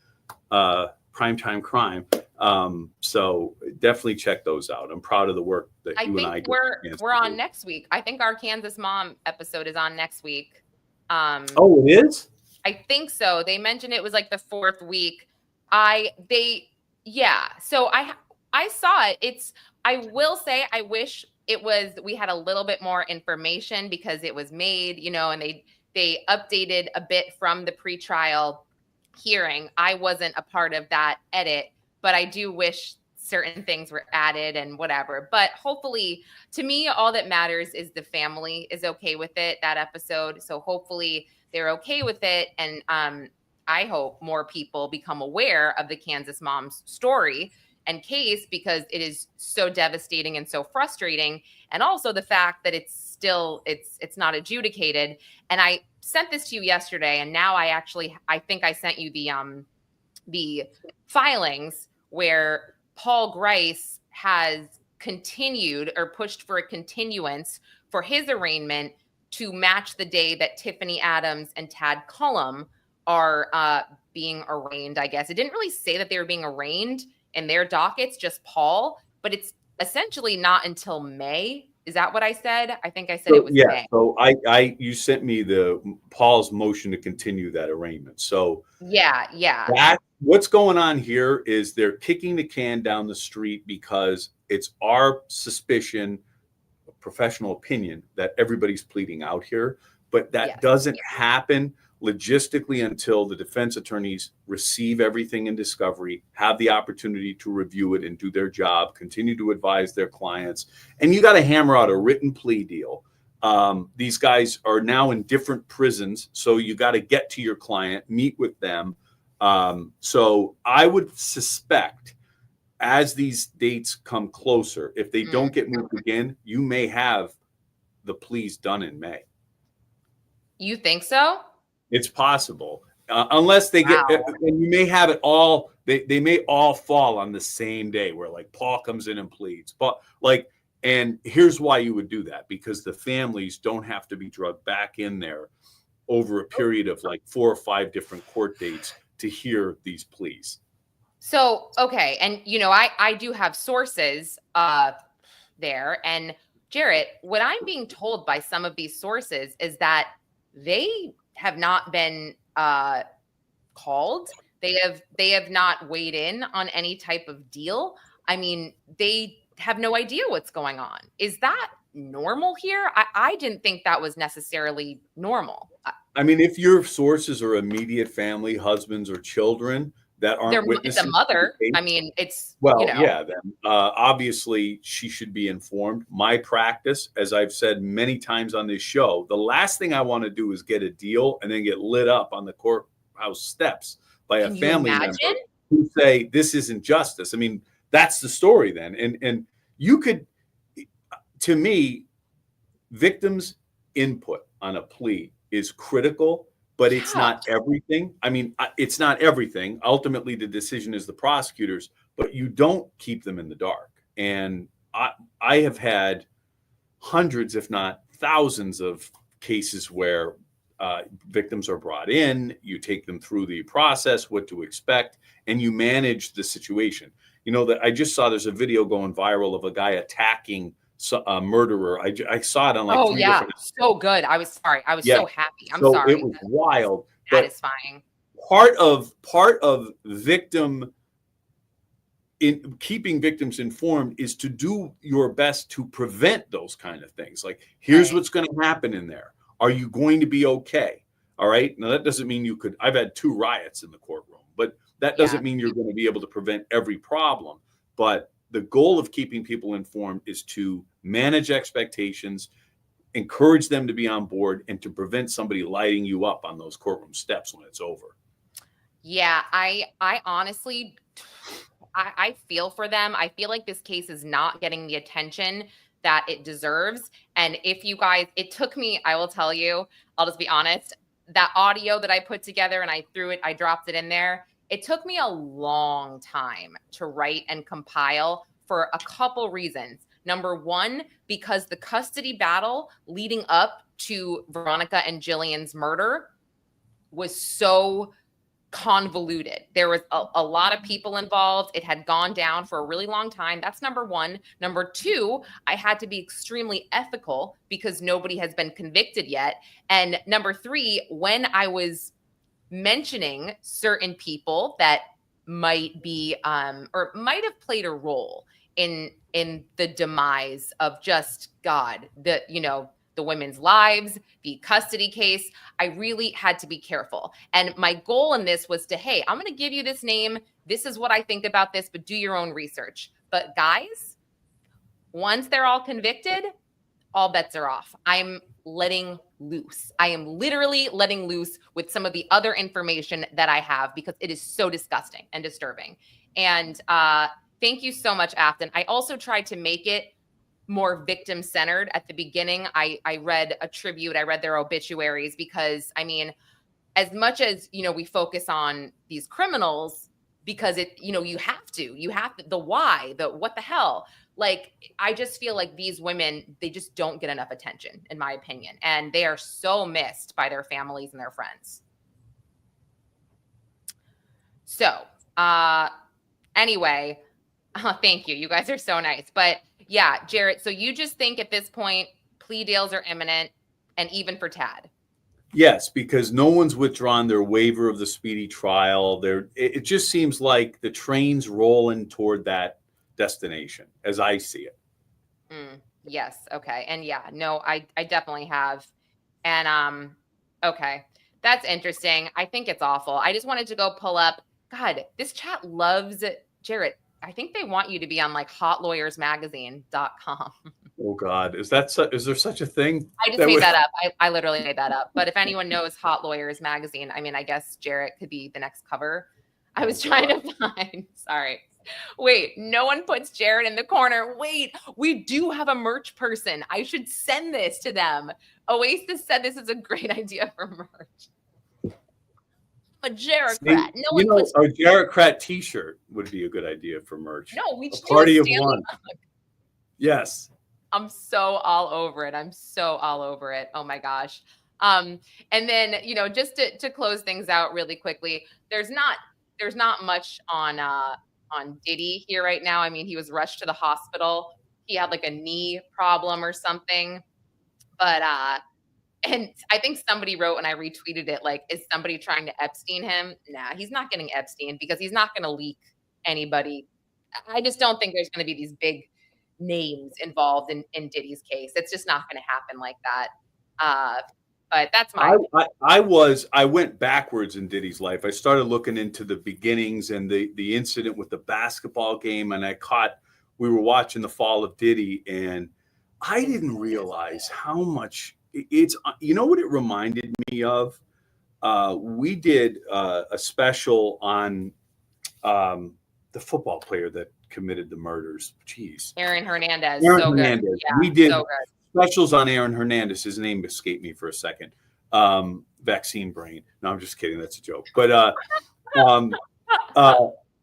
primetime crime. So definitely check those out. I'm proud of the work that you and I do. We're on next week. I think our Kansas Mom episode is on next week. Oh, it is? I think so. They mentioned it was like the 4th week. So I saw it. I will say, I wish we had a little bit more information because it was made, and they updated a bit from the pretrial hearing. I wasn't a part of that edit, but I do wish certain things were added and whatever. But hopefully, to me, all that matters is the family is okay with it, that episode. So hopefully they're okay with it. And I hope more people become aware of the Kansas Mom's story and case, because it is so devastating and so frustrating. And also the fact that it's not adjudicated. And I sent this to you yesterday, and now I think I sent you the filings where Paul Grice has continued or pushed for a continuance for his arraignment to match the day that Tiffany Adams and Tad Cullum are being arraigned, I guess. It didn't really say that they were being arraigned in their dockets, just Paul, but it's essentially not until May. Is that what I said? I think I said it was May. So you sent me Paul's motion to continue that arraignment. So yeah. What's going on here is they're kicking the can down the street because it's our suspicion, professional opinion, that everybody's pleading out here, but that doesn't happen logistically until the defense attorneys receive everything in discovery, have the opportunity to review it and do their job, continue to advise their clients. And you got to hammer out a written plea deal. These guys are now in different prisons, so you got to get to your client, meet with them. So I would suspect as these dates come closer, if they don't get moved again, you may have the pleas done in May. You think so? It's possible, unless they get, and you may have it all. They may all fall on the same day, where like Paul comes in and pleads. But and here's why you would do that, because the families don't have to be drugged back in there over a period of like 4 or 5 different court dates to hear these pleas. So okay, and I do have sources there, and Jarrett, what I'm being told by some of these sources is that they have not been called. They have not weighed in on any type of deal. I mean, they have no idea what's going on. Is that normal here? I didn't think that was necessarily normal. I mean, if your sources are immediate family, husbands or children that aren't witnesses, it's a mother. I mean, it's yeah. Then obviously she should be informed. My practice, as I've said many times on this show, the last thing I want to do is get a deal and then get lit up on the courthouse steps by a family member who say this isn't justice. I mean, that's the story then, and you could, to me, victims' input on a plea is critical, but it's not everything. I mean, it's not everything. Ultimately, the decision is the prosecutor's, but you don't keep them in the dark. And I have had hundreds, if not thousands, of cases where victims are brought in, you take them through the process, what to expect, and you manage the situation. You know, that I just saw there's a video going viral of a guy attacking a murderer. I saw it on like three different. So good. I was sorry. I was so happy. I'm sorry. It was wild. Satisfying. Part of victim in keeping victims informed is to do your best to prevent those kind of things. Like, here's what's going to happen in there. Are you going to be okay? All right. Now that doesn't mean I've had 2 riots in the courtroom, but that doesn't mean you're going to be able to prevent every problem. But the goal of keeping people informed is to manage expectations, encourage them to be on board, and to prevent somebody lighting you up on those courtroom steps when it's over. Yeah, I honestly, I feel for them. I feel like this case is not getting the attention that it deserves. And if you guys, it took me, I will tell you, I'll just be honest, that audio that I put together and I dropped it in there. It took me a long time to write and compile for a couple reasons. Number one, because the custody battle leading up to Veronica and Jillian's murder was so convoluted. There was a lot of people involved. It had gone down for a really long time. That's number one. Number two, I had to be extremely ethical because nobody has been convicted yet. And number three, when I was mentioning certain people that might be or might have played a role in the demise of just the women's lives, the custody case, I really had to be careful. And my goal in this was to, hey, I'm going to give you this name. This is what I think about this, but do your own research. But guys, once they're all convicted, all bets are off. I'm letting loose. I am literally letting loose with some of the other information that I have because it is so disgusting and disturbing. And thank you so much, Afton. I also tried to make it more victim-centered at the beginning. I read a tribute. I read their obituaries because, I mean, as much as, we focus on these criminals because you have to, the why, the what the hell. Like, I just feel like these women, they just don't get enough attention, in my opinion. And they are so missed by their families and their friends. So, anyway, thank you. You guys are so nice. But yeah, Jarrett, so you just think at this point, plea deals are imminent, and even for Tad? Yes, because no one's withdrawn their waiver of the speedy trial. It just seems like the train's rolling toward that destination, as I see it. Yes. Okay. And yeah, no, I definitely have. And okay, that's interesting. I think it's awful. I just wanted to go pull up. God, this chat loves Jarrett. I think they want you to be on like hotlawyersmagazine.com. Oh God, is there such a thing? I just made that up. I literally made that up. But if anyone knows Hot Lawyers Magazine, I mean, I guess Jarrett could be the next cover. I was trying to find. Sorry. Wait, no one puts Jarrett in the corner. Wait, we do have a merch person. I should send this to them. Oasis said this is a great idea for merch. A Jarrett-crat. A Jarrett-crat t-shirt would be a good idea for merch. No, we should party of one. Yes. I'm so all over it. Oh my gosh. And then, just to close things out really quickly, there's not much on Diddy here right now. I mean, he was rushed to the hospital. He had like a knee problem or something. But And I think somebody wrote, and I retweeted it, like, is somebody trying to Epstein him? Nah, he's not getting Epstein because he's not going to leak anybody. I just don't think there's going to be these big names involved in Diddy's case. It's just not going to happen like that. But that's my. I went backwards in Diddy's life. I started looking into the beginnings and the incident with the basketball game, and we were watching the fall of Diddy, and I didn't realize how much it's. You know what it reminded me of? We did a special on the football player that committed the murders. Jeez, Aaron Hernandez. Aaron So Hernandez. good. Yeah, we did so good. Specials on Aaron Hernandez. His name escaped me for a second. Vaccine brain. No, I'm just kidding. That's a joke. But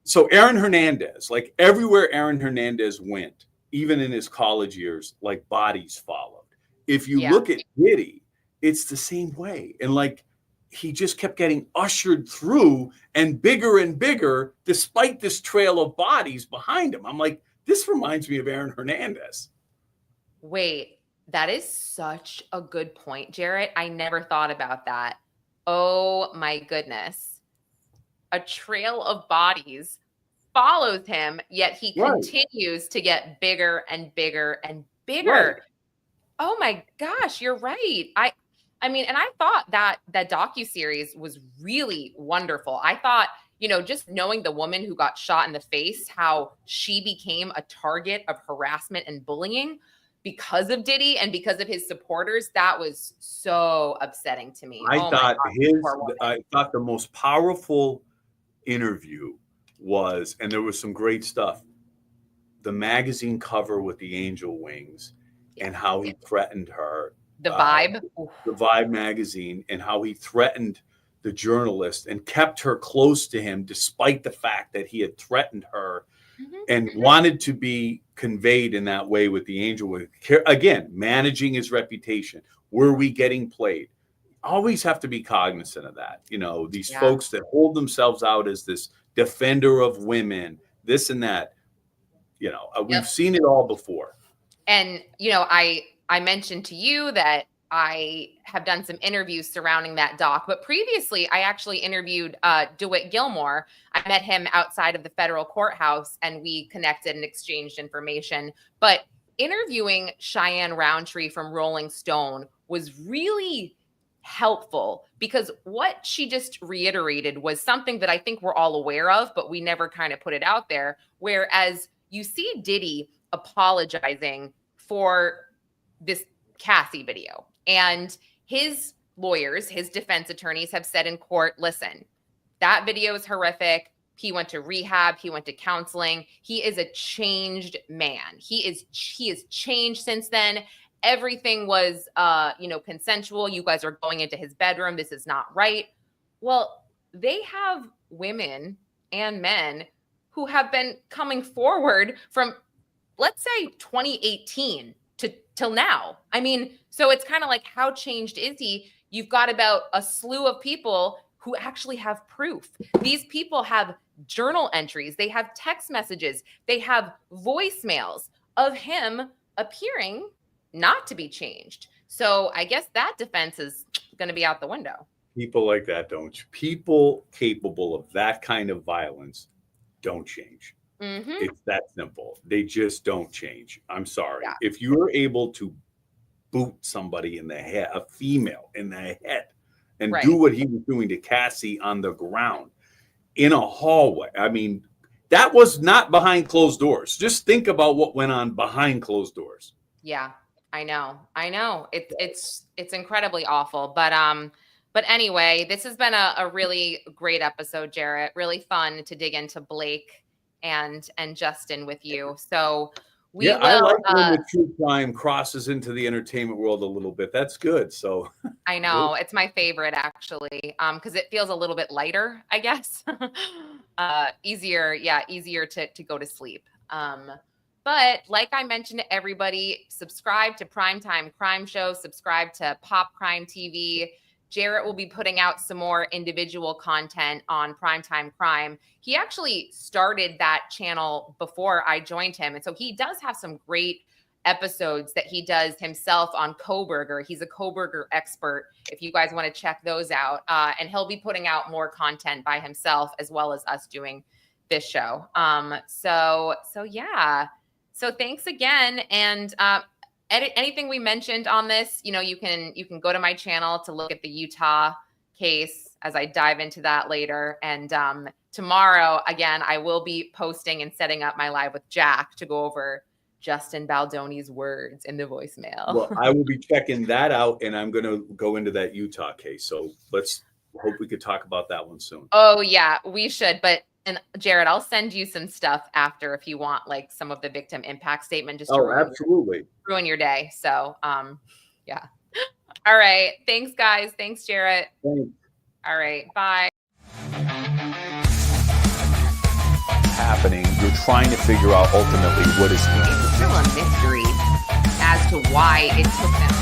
so Aaron Hernandez, like everywhere Aaron Hernandez went, even in his college years, like bodies followed. If you look at Diddy, it's the same way. And like he just kept getting ushered through and bigger despite this trail of bodies behind him. I'm like, this reminds me of Aaron Hernandez. Wait, that is such a good point, Jarrett. I never thought about that. Oh my goodness. A trail of bodies follows him, yet he continues to get bigger and bigger and bigger. Right. Oh my gosh, you're right. I mean, and I thought that docuseries was really wonderful. I thought, just knowing the woman who got shot in the face, how she became a target of harassment and bullying because of Diddy and because of his supporters, that was so upsetting to me. I thought the most powerful interview was, and there was some great stuff, the magazine cover with the angel wings and how he threatened her. The Vibe. The Vibe magazine, and how he threatened the journalist and kept her close to him despite the fact that he had threatened her and wanted to be conveyed in that way with the angel. Again, managing his reputation. Were we getting played? Always have to be cognizant of that. These folks that hold themselves out as this defender of women, this and that. We've seen it all before. And, I mentioned to you that I have done some interviews surrounding that doc, but previously I actually interviewed DeWitt Gilmore. I met him outside of the federal courthouse and we connected and exchanged information. But interviewing Cheyenne Roundtree from Rolling Stone was really helpful because what she just reiterated was something that I think we're all aware of, but we never kind of put it out there. Whereas you see Diddy apologizing for this Cassie video, and his lawyers, his defense attorneys have said in court, listen, that video is horrific. He went to rehab. He went to counseling. He is a changed man. He is changed since then. Everything was, consensual. You guys are going into his bedroom. This is not right. Well, they have women and men who have been coming forward from, let's say, 2018 till now. I mean, so it's kind of like, how changed is he? You've got about a slew of people who actually have proof. These people have journal entries. They have text messages. They have voicemails of him appearing not to be changed. So I guess that defense is going to be out the window. People like that don't. People capable of that kind of violence don't change. It's that simple. They just don't change. I'm sorry. Yeah. If you're able to boot somebody in the head, a female in the head, and do what he was doing to Cassie on the ground in a hallway, I mean, that was not behind closed doors. Just think about what went on behind closed doors. Yeah, I know. It's incredibly awful. But anyway, this has been a really great episode, Jarrett. Really fun to dig into Blake and Justin with you. So we will. I like when the true crime crosses into the entertainment world a little bit. That's good. So I know it's my favorite actually, because it feels a little bit lighter, I guess. Easier to go to sleep. But like I mentioned to everybody, subscribe to Primetime Crime Show, subscribe to Pop Crime TV. Jarrett will be putting out some more individual content on Primetime Crime. He actually started that channel before I joined him. And so he does have some great episodes that he does himself on Koberger. He's a Koberger expert, if you guys want to check those out. And he'll be putting out more content by himself, as well as us doing this show. So yeah. So thanks again. And anything we mentioned on this, you can go to my channel to look at the Utah case as I dive into that later. And tomorrow, again, I will be posting and setting up my live with Jack to go over Justin Baldoni's words in the voicemail. Well, I will be checking that out, and I'm going to go into that Utah case. So let's hope we could talk about that one soon. Oh yeah, we should. And Jared, I'll send you some stuff after if you want, like some of the victim impact statement. Just to absolutely ruin your day. So yeah. All right. Thanks, guys. Thanks, Jared. Thanks. All right. Bye. Happening. You're trying to figure out ultimately what is. It's still a mystery as to why it took them